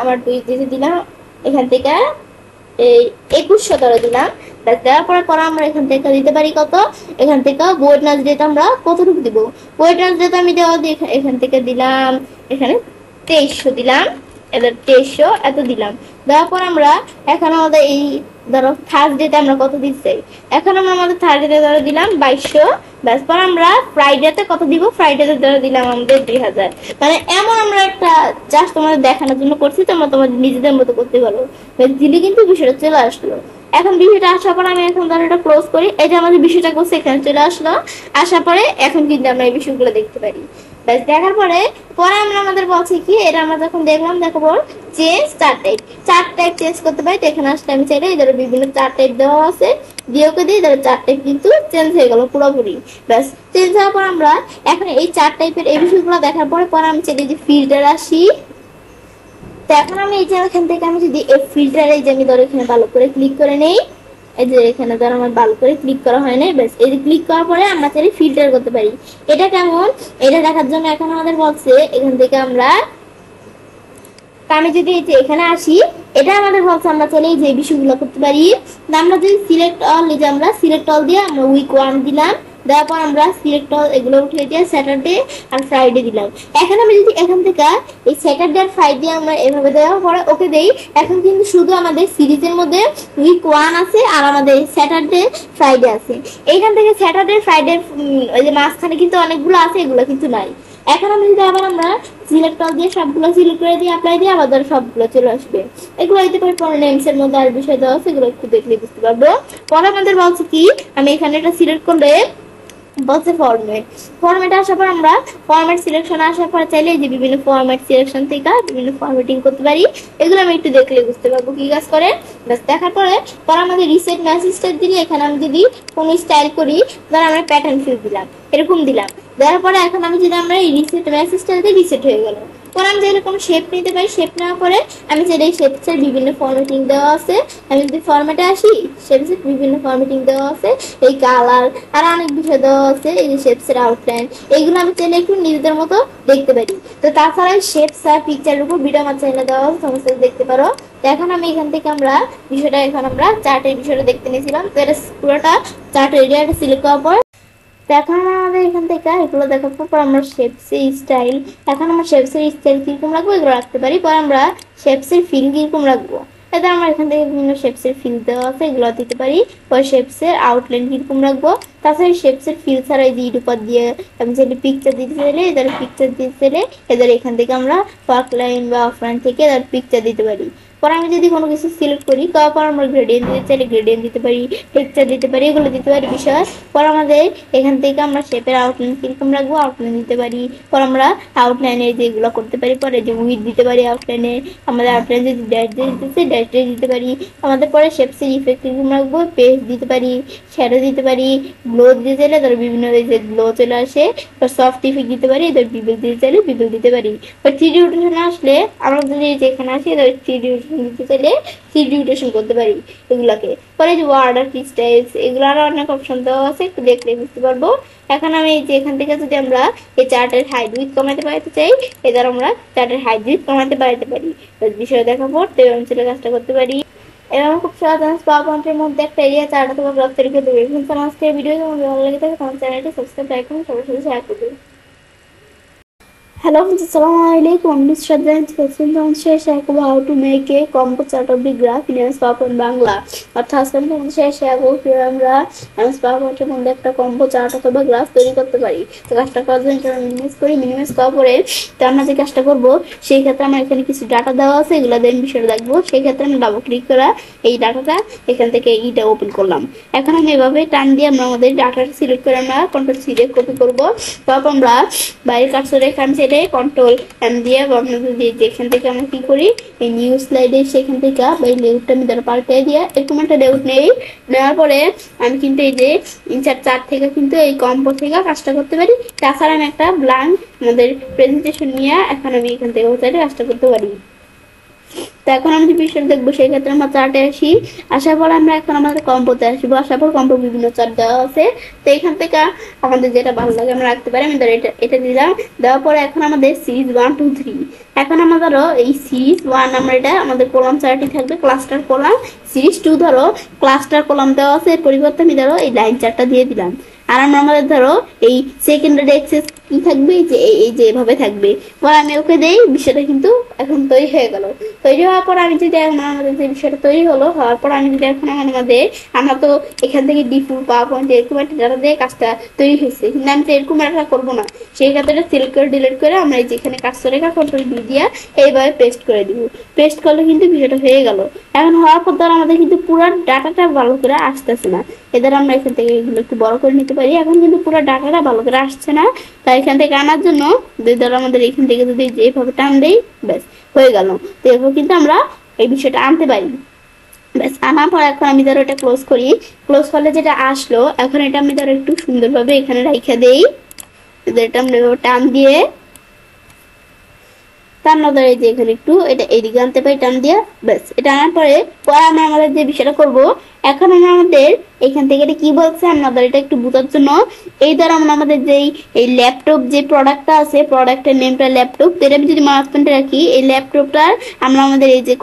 আমার টুইজডেতে দিলাম এখান থেকে এই 2100 ধরে দিলাম। ব্যাস দেওয়ার পরে আমরা এখান থেকে দিতে পারি কত, এখান থেকে ওয়েডনেসডেতে আমরা কতটুকু দিব। ওয়েডনেসডেতে আমি দেওয়া এখান থেকে দিলাম এখানে 2300 দিলাম, এদের 2300 এত দিলাম। দেওয়ার পর আমরা এখন আমাদের এই ধরো থার্সডেতে আমরা কত দিচ্ছি, এখন আমরা আমাদের থার্সডেতে ধরো দিলাম 2200। ব্যাস পর আমরা ফ্রাইডেতে কত দিব, ফ্রাইডেতে ধরো দিলাম আমাদের 2000। মানে এমন আমরা একটা জাস্ট তোমাদের দেখানোর জন্য করছি, তোমরা তোমাদের নিজেদের মতো করতে পারো। দিলে কিন্তু বিষয়টা চলে আসলো। এখন বিষয়টা আসার পর আমি এখন ধরো এটা ক্লোজ করি, এই যে আমাদের বিষয়টা করছে এখানে চলে আসলো। আসার পরে এখন কিন্তু আমরা এই বিষয়গুলো দেখতে পারি। ব্যাস দেখার পরে আমরা আমাদের বলছি কি এটা আমরা যখন দেখলাম, দেখাবো চেঞ্জ চার্ট টাইপ চেঞ্জ করতে পারি। তো এখানে আসলে আমি চাইলে ধরো বিভিন্ন চার্ট টাইপ দেওয়া আছে, দিয়ে ওকে দিই ধরো চার্ট টাইপ কিন্তু চেঞ্জ হয়ে গেল পুরোপুরি। ব্যাস চেঞ্জ হওয়ার পর আমরা এখন এই চার্ট টাইপের এই বিষয়গুলো দেখার পরে আমি চাইলে যে ফিল্টার আসি। তো এখন আমি এই যে এখান থেকে আমি যদি এই ফিল্টারে যে আমি ধরো এখানে ভালো করে ক্লিক করে নেই, এই যে এখানে ধর আমার ভালো করে ক্লিক করা হয় নাই, ব্যাস এই যে ক্লিক করার পরে আমরা চাইলে ফিল্টার করতে পারি। এটা কেমন, এটা দেখার জন্য এখন আমাদের বলছে এখান থেকে আমরা, আমি যদি এই যে এখানে আসি, এটা আমাদের বলছে আমরা চাইলে এই যে বিষয়গুলো করতে পারি। আমরা যদি সিলেক্ট অল, এই যে আমরা সিলেক্ট অল দিয়ে আমরা উইক 1 দিলাম, দেওয়ার পর আমরা সিলেক্ট অল এগুলো উঠে দিয়ে স্যাটারডে আর ফ্রাইডে দিলাম। এখন আমি যদি এখান থেকে এই স্যাটারডে আর ফ্রাইডে আমরা এভাবে দেওয়ার পরে ওকে দেই, এখন কিন্তু শুধু আমাদের সিরিজের মধ্যে উইক 1 আছে আর আমাদের স্যাটারডে ফ্রাইডে আছে। এইখান থেকে স্যাটারডে ফ্রাইডে ওই যে মাঝখানে কিন্তু অনেকগুলো আছে, এগুলো কিন্তু নাই। এখন আমি যদি আবার আমরা সিলেক্ট অল দিয়ে সবগুলো সিলেক্ট করে দিয়ে অ্যাপ্লাই দিয়ে আবার সবগুলো চলে আসবে। এগুলো দিতে পারি। পরে নেমস এর মধ্যে আর বিষয় দেওয়া আছে, এগুলো একটু দেখলে বুঝতে পারবো। পরে আমাদের বলছে কি, আমি এখানে এটা সিলেক্ট করলে বলছে ফরম্যাট আসার পর আমরা ফরম্যাট সিলেকশন আসার পর চাইলে যে বিভিন্ন ফরম্যাট সিলেকশন থেকে বিভিন্ন ফরম্যাটিং করতে পারি। এগুলো আমি একটু দেখলে বুঝতে পারবো কি কাজ করে। বাস দেখার পরে আমাদের রিসেট মেসেজটা দিলে এখানে আমি যদি কোনো স্টাইল করি, ধর আমরা প্যাটার্ন ফিল দিলাম, এরকম দিলাম, দেওয়ার পরে এখন আমি যদি আমরা এই রিসেট মেসেজটা দিই, রিসেট হয়ে গেল। পরে আমি চাইলে কোনো শেপ নিতে পারি, শেপ নেওয়ার পরে আমি চাইলে এই শেপসের বিভিন্ন ফরম্যাটিং দেওয়া আছে। আমি যদি ফরম্যাটে আসি, শেপসের বিভিন্ন ফরম্যাটিং দেওয়া আছে, এই কালার আর অনেক বিষয় দেওয়া আছে, এই যে শেপসের আউটলাইন, এইগুলো আমি চাইলে একটু নিজেদের মতো দেখতে পারি। তো তাছাড়া শেপস আর পিকচারের উপর ভিডিও আমার চ্যানেলে দেওয়া আছে, সমস্ত দেখতে পারো। তো এখন আমি এখান থেকে আমরা বিষয়টা, এখন আমরা চার্টের বিষয়টা দেখতে নিয়েছিলাম, তো এটা পুরোটা চার্টের এরিয়াটা সিলেক্ট করার পর এখন আমাদের এখান থেকে এগুলো দেখার পর আমরা শেপসের স্টাইল, এখন আমরা শেপসের স্টাইল কিরকম রাখবো এগুলো রাখতে পারি। পরে আমরা শেপসের ফিল কিরকম রাখবো, এটা আমরা এখান থেকে বিভিন্ন শেপসের ফিল দেওয়া আছে, এগুলো দিতে পারি। পরে শেপসের আউটলাইন কিরকম রাখবো, তাছাড়া শেপসের ফিল ছাড়া এই যে উপর দিয়ে আমি চাইলে পিকচার দিতে চাইলে এদের পিকচার দিতে চাইলে এদের এখান থেকে আমরা পার্ক লাইন বা অফলাইন থেকে এদের পিকচার দিতে পারি। পরে আমি যদি কোনো কিছু সিলেক্ট করি, তারপর আমরা গ্রেডিয়েন্ট দিতে চাইলে গ্রেডিয়েন্ট দিতে পারি, টেক্সচার দিতে পারি, এগুলো দিতে পারি বিষয়। পরে আমাদের এখান থেকে আমরা শেপের আউটলাইন কিরকম রাখবো, আউটলাইন দিতে পারি। পরে আমরা আউটলাইনে যেগুলো করতে পারি, পরে যে উইথ দিতে পারি আউটলাইনে, আমাদের আউটলাইন যদি ড্যাশ দিয়ে দিতেছে ড্যাশ দিয়ে দিতে পারি। আমাদের পরে শেপসের ইফেক্ট কিরকম রাখবো, পেস্ট দিতে পারি, শ্যাডো দিতে পারি, গ্লো দিতে চাইলে ধরো বিভিন্ন যে গ্লো চলে আসে, সফট ইফেক্ট দিতে পারি, ধর বিবেল দিতে চাইলে বিবেল দিতে পারি। থ্রিডি রোটেশন আসলে আমরা যদি যেখানে আসি থ্রিডি রোটেশন দিতে চাইলে থ্রিডি রোটেশন করতে পারি এগুলাকে। পরে যে ওয়ার্ড আর কি স্টাইলস, এগুলো আরো অনেক অপশন দেওয়া আছে, একটু দেখলে বুঝতে পারবো। এখন আমি এই যে এখান থেকে যদি আমরা এই চার্টের হাইট উইথ কমাতে পারতে চাই, এবার আমরা চার্টের হাইট উইথ কমাতে পারতে পারি। বিষয় দেখা পড়তে অঞ্চলে কাজটা করতে পারি। এবং খুব সহজ পাওয়ার পয়েন্টের মধ্যে একটা এরিয়া চার্ট অথবা ব্লগ তৈরি করে দেবে। কিন্তু আজকের ভিডিও তোমাদের ভালো লেগে থাকে তোমার চ্যানেলটি সাবস্ক্রাইব লাইক করুন, সবার সাথে শেয়ার করুন। Hello friends, Assalamualaikum. I'm Miss Shraddha and today share করব how to make a combo chart of the graph in MS PowerPoint Bangla. অর্থাৎ আজকে আমি তোমাদের সাথে শেয়ার করব কিভাবে আমরা MS PowerPoint এর মধ্যে একটা কম্বো চার্ট অথবা গ্রাফ তৈরি করতে পারি। তো কাজটা করার জন্য মিনিমাইজ করার পরে তো আমরা যে কাজটা করব, সেই ক্ষেত্রে আমার এখানে কিছু ডাটা দেওয়া আছে, এগুলো দেন বিষয়টা দেখবো। সেই ক্ষেত্রে আমি ডাবল ক্লিক করা এই ডাটাটা এখান থেকে এইটা ওপেন করলাম। এখন আমি এভাবে টান দিয়ে আমরা আমাদের ডাটাটা সিলেক্ট করে আমরা কন্ট্রোল সি দিয়ে কপি করব। তারপর আমরা বাইরে কার্সর রেখে আমি সেটা কন্ট্রোল এম দিয়ে আমরা যদি যেখান থেকে আমরা কি করি, এই নিউ স্লাইডে সেখান থেকে বা এই লেআউটটা আমি ধরো পাল্টে দিয়ে এরকম একটা লেআউট নেই, নেওয়ার পরে আমি কিন্তু এই যে ইনসার্ট চার্ট থেকে কিন্তু এই কম্বো থেকে কাজটা করতে পারি। তাছাড়া আমি একটা ব্ল্যাঙ্ক আমাদের প্রেজেন্টেশন নিয়ে এখন আমি এখান থেকে চাইলে কাজটা করতে পারি। তো এখন আমি যে বিষয়টা দেখবো, সেই ক্ষেত্রে আমরা চার্টে আসি, আসার পর আমরা এখন আমাদের কম্বোতে আসবো। আসার পর কম্বো বিভিন্ন চার্ট দেওয়া আছে, তো এখান থেকে আমাদের যেটা ভালো লাগে আমরা রাখতে পারি। আমি ধরো এটা দিলাম, দেওয়ার পরে এখন আমাদের সিরিজ 1 2 3, এখন আমরা ধরো এই সিরিজ 1 আমরা এটা আমাদের কলাম চার্টই থাকবে, ক্লাস্টার কলাম। সিরিজ 2 ধরো ক্লাস্টার কলাম দেওয়া আছে, এর পরিবর্তে আমি ধরো এই লাইন চার্টটা দিয়ে দিলাম। আর আমরা আমাদের ধরো এই সেকেন্ডারি অ্যাক্সেস কি থাকবে, এই যে এভাবে থাকবে। পর আমি ওকে দেই, বিষয়টা কিন্তু এখন তৈরি হয়ে গেল। তৈরি হওয়ার পর আমি যদি এখন আমাদের যে বিষয়টা তৈরি হলো, হওয়ার পর আমি যদি এখন আমাদের আমরা তো এখান থেকে ডিফল্ট পাওয়ার পয়েন্ট এরকম একটা ডাটা দিয়ে কাজটা তৈরি হয়েছে, কিন্তু আমি তো এরকম একটা করবো না। সেই ক্ষেত্রে সিলেক্ট করে ডিলিট করে আমরা এই যেখানে কাজটা রেখা কন্ট্রোল বি দিয়ে এইভাবে পেস্ট করে দিব। পেস্ট করলে কিন্তু বিষয়টা হয়ে গেল। এখন হওয়ার পর ধর আমাদের কিন্তু পুরো ডাটাটা ভালো করে আসতেছে না, এদের আমরা এখান থেকে এগুলো একটু বড় করে নিতে পারি। এখন কিন্তু পুরো ডাটাটা ভালো করে আসছে না, তাই এখান থেকে আনার জন্য ধরো আমাদের এখান থেকে যদি এইভাবে টান দেই, ব্যাস হয়ে গেল। তো এভাবে কিন্তু আমরা এই বিষয়টা আনতে পারি। ব্যাস আনার পর এখন আমি ধরো এটা ক্লোজ করি, ক্লোজ করলে যেটা আসলো, এখন এটা আমি ধরো একটু সুন্দরভাবে এখানে রাইখা দেই, এটা আমরা টান দিয়ে তার এই যে এখানে একটু এটা এদিকে আনতে পারি টান দিয়ে, ব্যাস এটা আনার পরে আমরা আমাদের যে বিষয়টা করব, এখন আমরা আমাদের এখান থেকে এটা কি বলছে আমাদের এটা একটু বোঝার জন্য এই দ্বারা আমরা আমাদের যেই এই ল্যাপটপ যে প্রোডাক্টটা আছে, প্রোডাক্টের নেমটা ল্যাপটপ, তো এটা আমি যদি মাউস পয়েন্টে রাখি এই ল্যাপটপটার আমরা আমাদের এই যে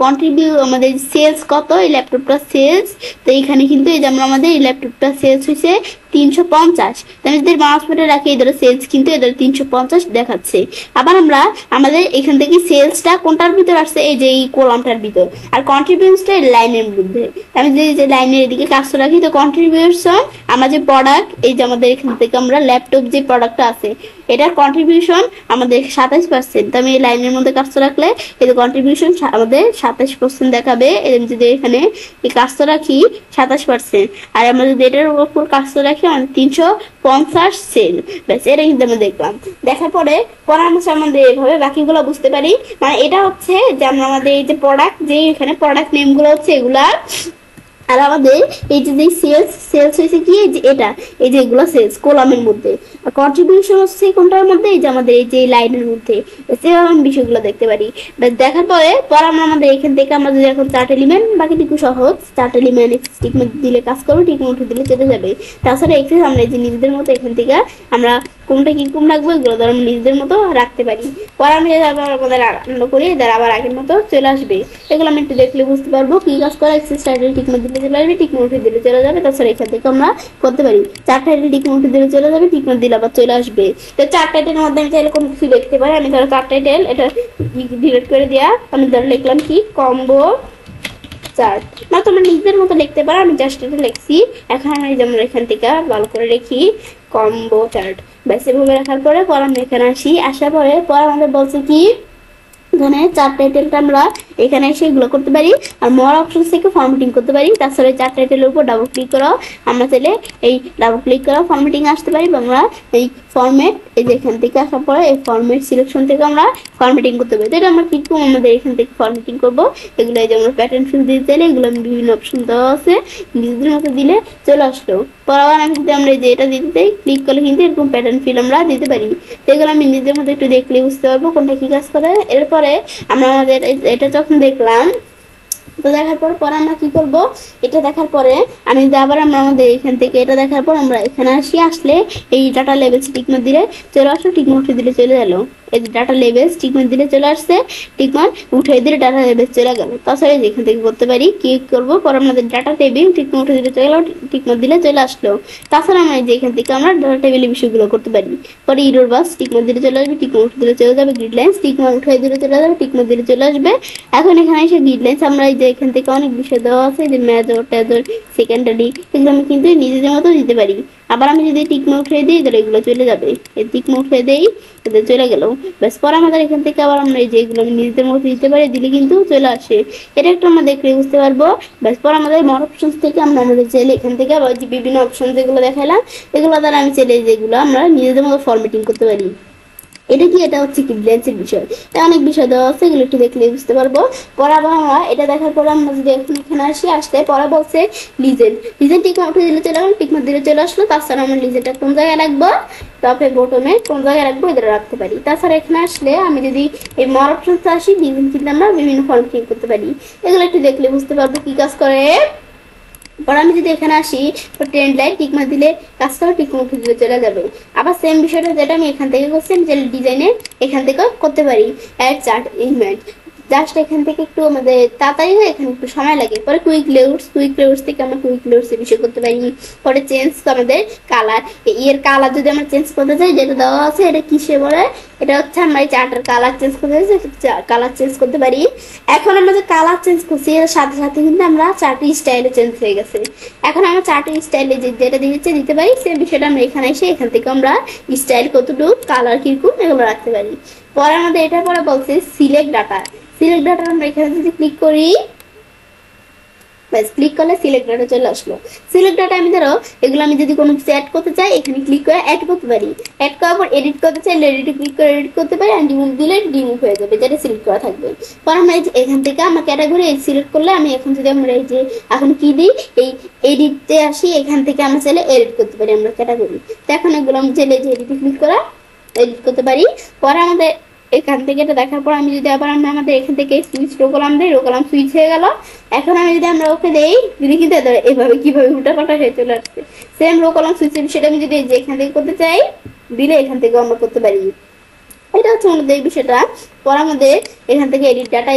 আমাদের সেলস কত, এই ল্যাপটপটা সেলস, তো এইখানে কিন্তু এই যে আমরা আমাদের এই ল্যাপটপটা সেলস হয়েছে 350, আমি যদি মাউস পয়েন্টে রাখি এদের সেলস কিন্তু এদের 350 দেখাচ্ছে। আবার আমরা আমাদের এখান থেকে সেলসটা কোনটার ভিতর আসছে, এই যে এই কলামটার ভিতর, আর কন্ট্রিবিউশনটা এই লাইনের মধ্যে। আমি যদি যে লাইনের এদিকে কাজটা রাখি তো কন্ট্রিবিউশন আমার যে প্রোডাক্ট, এই যে আমাদের এখান থেকে আমরা ল্যাপটপ যে প্রোডাক্টটা আছে এটার কন্ট্রিবিউশন আমাদের 27%, তো আমি এই লাইনের মধ্যে কাজটা রাখলে এই যে কন্ট্রিবিউশন আমাদের 27% দেখাবে। যদি এখানে এই কাজটা রাখি 27%, আর আমরা যদি এটার উপর কাজটা রাখি 350 সেল, ব্যাস এটা কিন্তু আমরা দেখলাম। দেখার পরে পরামর্শ আমাদের এইভাবে বাকিগুলো বুঝতে পারি। মানে এটা হচ্ছে যে আমরা আমাদের এই যে প্রোডাক্ট, যে এখানে প্রোডাক্ট নেম গুলো হচ্ছে এগুলা, আর আমাদের এই যে সেলস হয়েছে কি যে এটা, এই যে এগুলো সেলস কলামের মধ্যে, আর কন্ট্রিবিউশন হচ্ছে কোনটার মধ্যে, এই যে আমাদের এই যে লাইনের মধ্যে, সেরকম বিষয়গুলো দেখতে পারি। দেখার পরে আমরা আমাদের এখান থেকে আমরা যদি এখন চার্ট এলিমেন্ট, বাকিটুকু সহজ, চার্ট এলিমেন্ট টিক দিলে কাজ করবে, টিক মুঠে দিলে চলে যাবে। তাছাড়া এক্সেস আমরা এই যে নিজেদের মতো এখান থেকে আমরা কোনটা কিরকম রাখবো এগুলো ধর আমরা নিজেদের মতো রাখতে পারি। পরে আমি আমাদের আনন্দ করি যারা আবার আগের মতো চলে আসবে, এগুলো আমি একটু দেখলে বুঝতে পারবো কি কাজ করা। এক্সেস টাইটেল টিক দিলে চলে আসবে, টিক মুঠে দিলে চলে যাবে। তাছাড়া এখান থেকে আমরা করতে পারি চার টাইটেল টিক মুঠে দিলে চলে যাবে, টিক দিলে আবার চলে আসবে। তো চার টাইটেলের মধ্যে আমি চাইলে কোনো কিছু লিখতে পারি। আমি ধরো চার টাইটেল এটা ডিলিট করে দেওয়া, আমি ধরো লিখলাম কি কম্বো চার্ট, না তোমরা নিজেদের মতো লিখতে পারো, আমি জাস্ট এটা লিখছি। এখন আমি যেমন এখান থেকে ভালো করে রেখি কম্বো চার্ট, ব্যাস এভাবে রাখার পরে আমি এখানে আসার পরে আমাদের বলছে কি এখানে চার টাইটেলটা আমরা এখানে এসে এগুলো করতে পারি, আর মোর অপশন থেকে ফরম্যাটিং করতে পারি। তাছাড়া চার টাইটেলের উপর ডাবল ক্লিক করো, আমরা চাইলে এই ডাবল ক্লিক করো ফরম্যাটিং আসতে পারি, বা আমরা এই ফরম্যাট এই যে এখান থেকে আসার পরে এই ফরম্যাট সিলেকশন থেকে আমরা ফরম্যাটিং করতে পারি। তো এটা আমরা কিন্তু আমাদের এখান থেকে ফরম্যাটিং করবো। এগুলো এই যে আমরা প্যাটার্ন ফিল দিতে চাইলে এগুলো আমি বিভিন্ন অপশন দেওয়া আছে, নিজেদের মতো দিলে চলে আসলো। পরে আমি যদি আমরা এই যে এটা দিতে চাই ক্লিক করলে কিন্তু এরকম প্যাটার্ন ফিল আমরা দিতে পারি। এগুলো আমি নিজেদের মতো একটু দেখলে বুঝতে পারবো কোনটা কি কাজ করে। এরপরে আমরা আমাদের এটা যখন দেখলাম, তো দেখার পর আমরা কি করব, এটা দেখার পরে আমি আবার আমরা আমাদের এখান থেকে এটা দেখার পর আমরা এখানে আসলে এই ডাটা লেভেলস টিকমার্ক দিলে চলে আসলো, টিকমার্ক দিলে চলে গেল। এই যে ডাটা লেভেলস টিকমার্ক দিলে চলে আসছে, টিকমার্ক উঠে দিলে ডাটা লেভেলস চলে গেল। তাছাড়া এখান থেকে করতে পারি কি করব, পরে আমাদের ডাটা টেবিল টিকমার্ক উঠে দিলে চলে গেল, টিকমার্ক দিলে চলে আসলো। তাছাড়া আমরা এই যে এখান থেকে আমরা ডাটা টেবিলের বিষয়গুলো করতে পারি। পরে ইরর বাস টিকমার্ক দিলে চলে আসবে, টিকমার্ক উঠে দিলে চলে যাবে, গ্রিড লাইনস টিকমার্ক উঠে দিলে চলে যাবে, টিকমার্ক দিলে চলে আসবে। এখন এখানে এসে গ্রিড লাইনস আমরা এই যে এখান থেকে অনেক বিষয় দেওয়া আছে, যে মেজর টেজর সেকেন্ডারি, এগুলো আমি কিন্তু নিজেদের মতো দিতে পারি। আবার আমি যদি টিকমার্ক উঠে দিই তাহলে এগুলো চলে যাবে, এই টিকমার্ক উঠে দেই এদের চলে গেল। ব্যাস পরে আমাদের এখান থেকে আবার আমরা এই যে এগুলো আমি নিজেদের মতো দিতে পারি, দিলে কিন্তু চলে আসে। এটা একটু আমরা দেখলে বুঝতে পারবো। ব্যাস পরে আমাদের মোর অপশনস থেকে আমরা আমাদের চাইলে এখান থেকে আবার যে বিভিন্ন অপশন যেগুলো দেখালাম এগুলো দ্বারা আমি চাইলে যেগুলো আমরা নিজেদের মতো ফরম্যাটিং করতে পারি। এটা কি, এটা হচ্ছে কি ব্লেন্সের বিষয়, এটা অনেক বিষয় দেওয়া আছে, এগুলো একটু দেখলে বুঝতে পারবো। পরে আবার আমরা এটা দেখার পরে আমরা যদি এখন এখানে আসতে পরে বলছে লিজেন্ড টিকমার্ক উঠে দিলে চলে আসলো, টিকমার্ক দিলে চলে আসলো। তাছাড়া আমরা লিজেন্ডটা কোন জায়গায় রাখবো, টপে বটমে কোন জায়গায় রাখবো এটা রাখতে পারি। তাছাড়া এখানে আসলে আমি যদি এই মোর অপশনস আসি লিজেন্ড কিন্তু আমরা বিভিন্ন ফরম্যাটিং করতে পারি। এগুলো একটু দেখলে বুঝতে পারবো কি কাজ করে। পরে আমি যদি এখানে আসি তো ট্রেন্ড লাইন টিকমার্ক দিলে কাজটা টিকমার্ক দিলে চলে যাবে। আবার সেম বিষয়টা যেটা আমি এখান থেকে করছি যে ডিজাইনে এখান থেকে করতে পারি অ্যাড চার্ট এলিমেন্ট, জাস্ট এখান থেকে একটু আমাদের তাড়াতাড়ি হয়, এখানে একটু সময় লাগে। পরে কুইক লেআউটস থেকে আমরা কুইক লেআউটস এর বিষয় করতে পারি। পরে চেঞ্জ আমাদের কালার, এর কালার যদি আমরা চেঞ্জ করতে চাই যেটা দেওয়া আছে এটা কিসে বলে, এটা হচ্ছে আমরা এই চার্টের কালার চেঞ্জ করতে চাই, কালার চেঞ্জ করতে পারি। এখন আমরা যে কালার চেঞ্জ করছি এর সাথে সাথে কিন্তু আমরা চার্টের স্টাইলে চেঞ্জ হয়ে গেছে। এখন আমরা চার্টের স্টাইলে যেটা দিতে পারি সেই বিষয়টা আমরা এখানে এসে এখান থেকে আমরা স্টাইল কতটুকু কালার কিরকম এগুলো রাখতে পারি। পরে আমাদের এটা পরে বলছে সিলেক্ট ডাটা আমরা এখানে যদি ক্লিক করি, ব্যাস ক্লিক করলে সিলেক্ট ডাটা চলে আসলো। সিলেক্ট ডাটা আমি ধরো এগুলো আমি যদি কোনো কিছু অ্যাড করতে চাই এখানে ক্লিক করে অ্যাড করতে পারি, অ্যাড করার পর এডিট করতে চাইলে এডিটে ক্লিক করে এডিট করতে পারি, আর রিমুভ দিলে রিমুভ হয়ে যাবে যেটা সিলেক্ট করা থাকবে। পর আমরা এখান থেকে আমার ক্যাটাগরি সিলেক্ট করলে আমি এখন যদি আমরা এই যে এখন কি দিই এই এডিটে আসি, এখান থেকে আমরা চাইলে এডিট করতে পারি আমরা ক্যাটাগরি। তো এখন এগুলো আমি চাইলে যে এডিটে ক্লিক করা এডিট করতে পারি। পরে আমাদের এখান থেকে এটা দেখার পর আমি যদি আবার আমরা আমাদের এখান থেকে সুইচ রো কলাম দিই, রো কলাম সুইচ হয়ে গেল। এখন আমি যদি আমরা ওকে দেই দিদি কিন্তু এভাবে কিভাবে উল্টাপাল্টা হয়ে চলে আসছে। সেম রো কলাম সুইচ সেটা আমি যদি এখান থেকে করতে চাই দিলে এখান থেকে আমরা করতে পারি। এটা হচ্ছে আমাদের বিষয়টা। পর আমাদের এখান থেকে এডিট ডাটা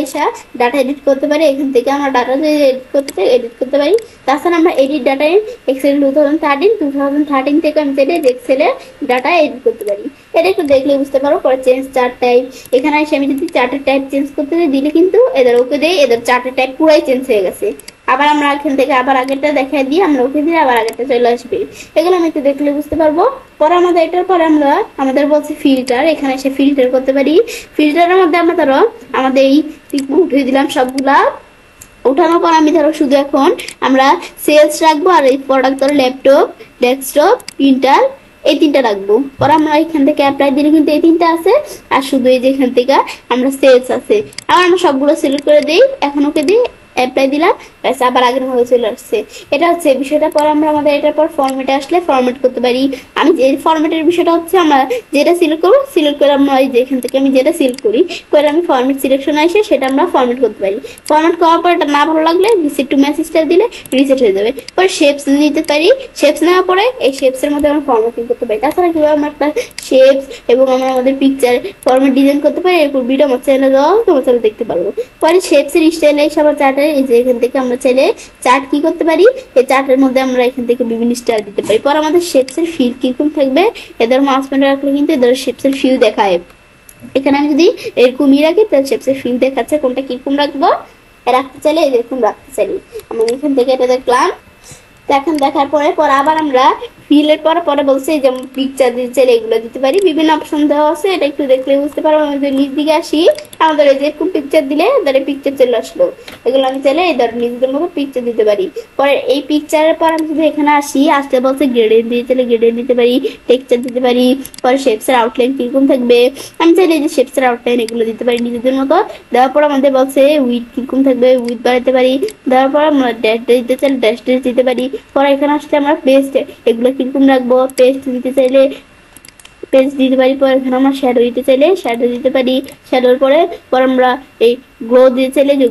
ডাটা এডিট করতে পারি। এখান থেকে আমরা ডাটা যদি এডিট করতে চাই এডিট করতে পারি। তাছাড়া আমরা এডিট ডাটা এক্সেল 2013 থেকে আমি চাইলে এক্সেলের ডাটা এডিট করতে পারি। এটা একটু দেখলে বুঝতে পারো। পরে চেঞ্জ চার্ট টাইপ, এখানে এসে আমি যদি চার্টের টাইপ চেঞ্জ করতে চাই দিলে কিন্তু এদের ওকে দেয়, এদের চার্টের টাইপ পুরাই চেঞ্জ হয়ে গেছে। আবার আমরা এখান থেকে আবার আগেরটা দেখাই দিই, আমরা ওকে দিয়ে আবার আগেরটা চলে আসবে। এগুলো আমি একটু দেখলে বুঝতে পারবো। পরে আমাদের এটার পরে আমরা আমাদের বলছি ফিল্টার, এখানে এসে ফিল্টার করতে পারি। ফিল্টারের মধ্যে আমরা ধরো আমাদের এই উঠিয়ে দিলাম সবগুলা। উঠানোর পর আমি ধরো শুধু এখন আমরা সেলস রাখবো, আর এই প্রোডাক্ট ধরো ল্যাপটপ, ডেস্কটপ, প্রিন্টার, এই তিনটা রাখবো। পরে আমরা এখান থেকে অ্যাপ্লাই দিলে কিন্তু এই তিনটা আছে, আর শুধু এই যে এখান থেকে আমরা সেলস আছে। আবার আমরা সবগুলো সিলেক্ট করে দিই, এখন ওকে দিই অ্যাপ্লাই দিলাম, ব্যাস আবার আগের মতো চলে আসছে। এটা হচ্ছে বিষয়টা। পর আমরা আমাদের এটার পর ফরম্যাটে আসলে ফরম্যাট করতে পারি। আমি যে ফরম্যাটের বিষয়টা হচ্ছে আমরা যেটা সিলেক্ট করবো, সিলেক্ট করে আমরা এই যে এখান থেকে আমি যেটা সিলেক্ট করি করে আমি ফরম্যাট সিলেকশন আসে সেটা আমরা ফরম্যাট করতে পারি। ফরম্যাট করার পর এটা না ভালো লাগলে রিসেট টু মেসেজটা দিলে রিসেট হয়ে যাবে। পরে শেপস নিতে পারি, শেপস নেওয়ার পরে এই শেপসের মধ্যে আমরা ফরম্যাটিং করতে পারি। তাছাড়া কিভাবে আমরা একটা শেপস এবং আমরা আমাদের পিকচার ফরম্যাট ডিজাইন করতে পারি, এরপর ভিডিও আমার চ্যানেলে দেওয়া তোমার চ্যানেলে দেখতে পারবো। পরে শেপসের স্টাইল এসে আবার চার্টে এই যে এখান থেকে আমরা চাইলে চার্ট কি করতে পারি, এই চার্টের মধ্যে আমরা এখান থেকে বিভিন্ন স্টাইল দিতে পারি। পর আমাদের শেপসের ফিল কিরকম থাকবে, এদের মাউস পয়েন্টার রাখলে কিন্তু এদের শেপসের ফিল দেখায়। এখানে আমি যদি এরকমই রাখি তাহলে শেপসের ফিল দেখাচ্ছে কোনটা কিরকম রাখবো। রাখতে চাইলে এরকম রাখতে চাইলে আমি এখান থেকে এটা দেখলাম। এখন দেখার পরে আবার আমরা ফিলের পরে বলছে যেমন পিকচার দিতে চাইলে এগুলো দিতে পারি, বিভিন্ন অপশন দেওয়া আছে। এটা একটু দেখলে বুঝতে পারবো। আমি যদি নিচ দিকে আসি আমাদের এই যে এরকম পিকচার দিলে ধরে পিকচার চলে আসলো। এগুলো আমি চাইলে ধর নিজেদের মতো পিকচার দিতে পারি। পরে এই পিকচারের পর আমি যদি এখানে আসতে বলছে গ্রেডিয়েন্ট দিতে চাইলে গ্রেডিয়েন্ট দিতে পারি, টেক্সচার দিতে পারি। পরে শেপসের আউটলাইন কিরকম থাকবে আমি চাইলে এই যে শেপসের আউটলাইন এগুলো দিতে পারি নিজেদের মতো। দেওয়ার পর আমাদের বলছে উইথ কিরকম থাকবে, উইথ বাড়াতে পারি। দেওয়ার পর আমরা ড্যাশ দিতে চাইলে ড্যাশ দিতে পারি। পরে এখানে আসতে আমরা পেস্ট এগুলো কিরকম রাখবো, পেস্ট দিতে চাইলে পেস্ট দিতে পারি। পরে এখানে আমরা শ্যাডো দিতে চাইলে শ্যাডো দিতে পারি। শ্যাডোর পরে আমরা এই গ্লো দিতে চাইলে যে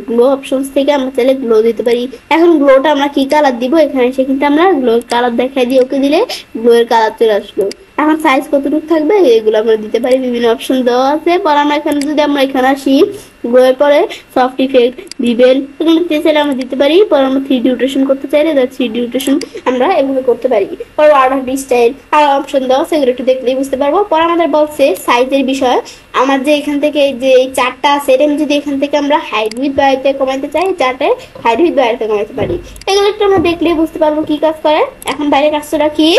গ্লো অপশনস থেকে আমরা চাইলে গ্লো দিতে পারি। এখন গ্লোটা আমরা কি কালার দিব এখানে এসে কিন্তু আমরা গ্লো কালার দেখাই দিয়ে ওকে দিলে গ্লো এর কালার চলে আসলো। এখন সাইজ কতটুকু থাকবে এগুলো আমরা দিতে পারি, বিভিন্ন অপশন দেওয়া আছে। পর আমরা এখানে যদি আমরা এখানে আসি গ্লোয়ের পরে সফট ইফেক্ট ভিভেল এগুলো দিতে চাইলে আমরা দিতে পারি। পর আমরা 3D রোটেশন করতে চাইলে 3D রোটেশন আমরা এগুলো করতে পারি। পর অর্ডার স্টাইল আর অপশন দেওয়া আছে, এগুলো একটু দেখলেই বুঝতে পারবো। পর আমাদের বলছে সাইজের বিষয়। আমার যে এখান থেকে যে এই চারটা আছে এটা আমি যদি এখান থেকে আমরা হাইট উইথ বাড়াতে কমাইতে চাই, চারটে হাইট উইথ বাড়াতে কমাইতে পারি। এগুলো একটু আমরা দেখলেই বুঝতে পারবো কি কাজ করে। এখন বাইরে কাজটা রাখি,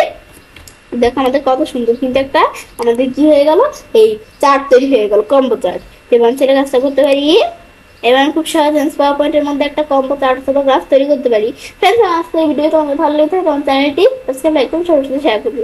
দেখো আমাদের কত সুন্দর কিন্তু একটা আমাদের কি হয়ে গেল, এই চার্ট তৈরি হয়ে গেল, কম্বো চার্ট। এবার ছেলে কাজটা করতে পারি। এবার খুব সহজ পাওয়ার পয়েন্টের মধ্যে একটা কম্বো চার্ট অথবা গ্রাফ তৈরি করতে পারি। ফ্রেন্ডস আজকের ভিডিও তোমাদের ভালো লেগে থাকে তোমার চ্যানেলটি সাবস্ক্রাইব লাইক করুন, সবার সাথে শেয়ার করবে।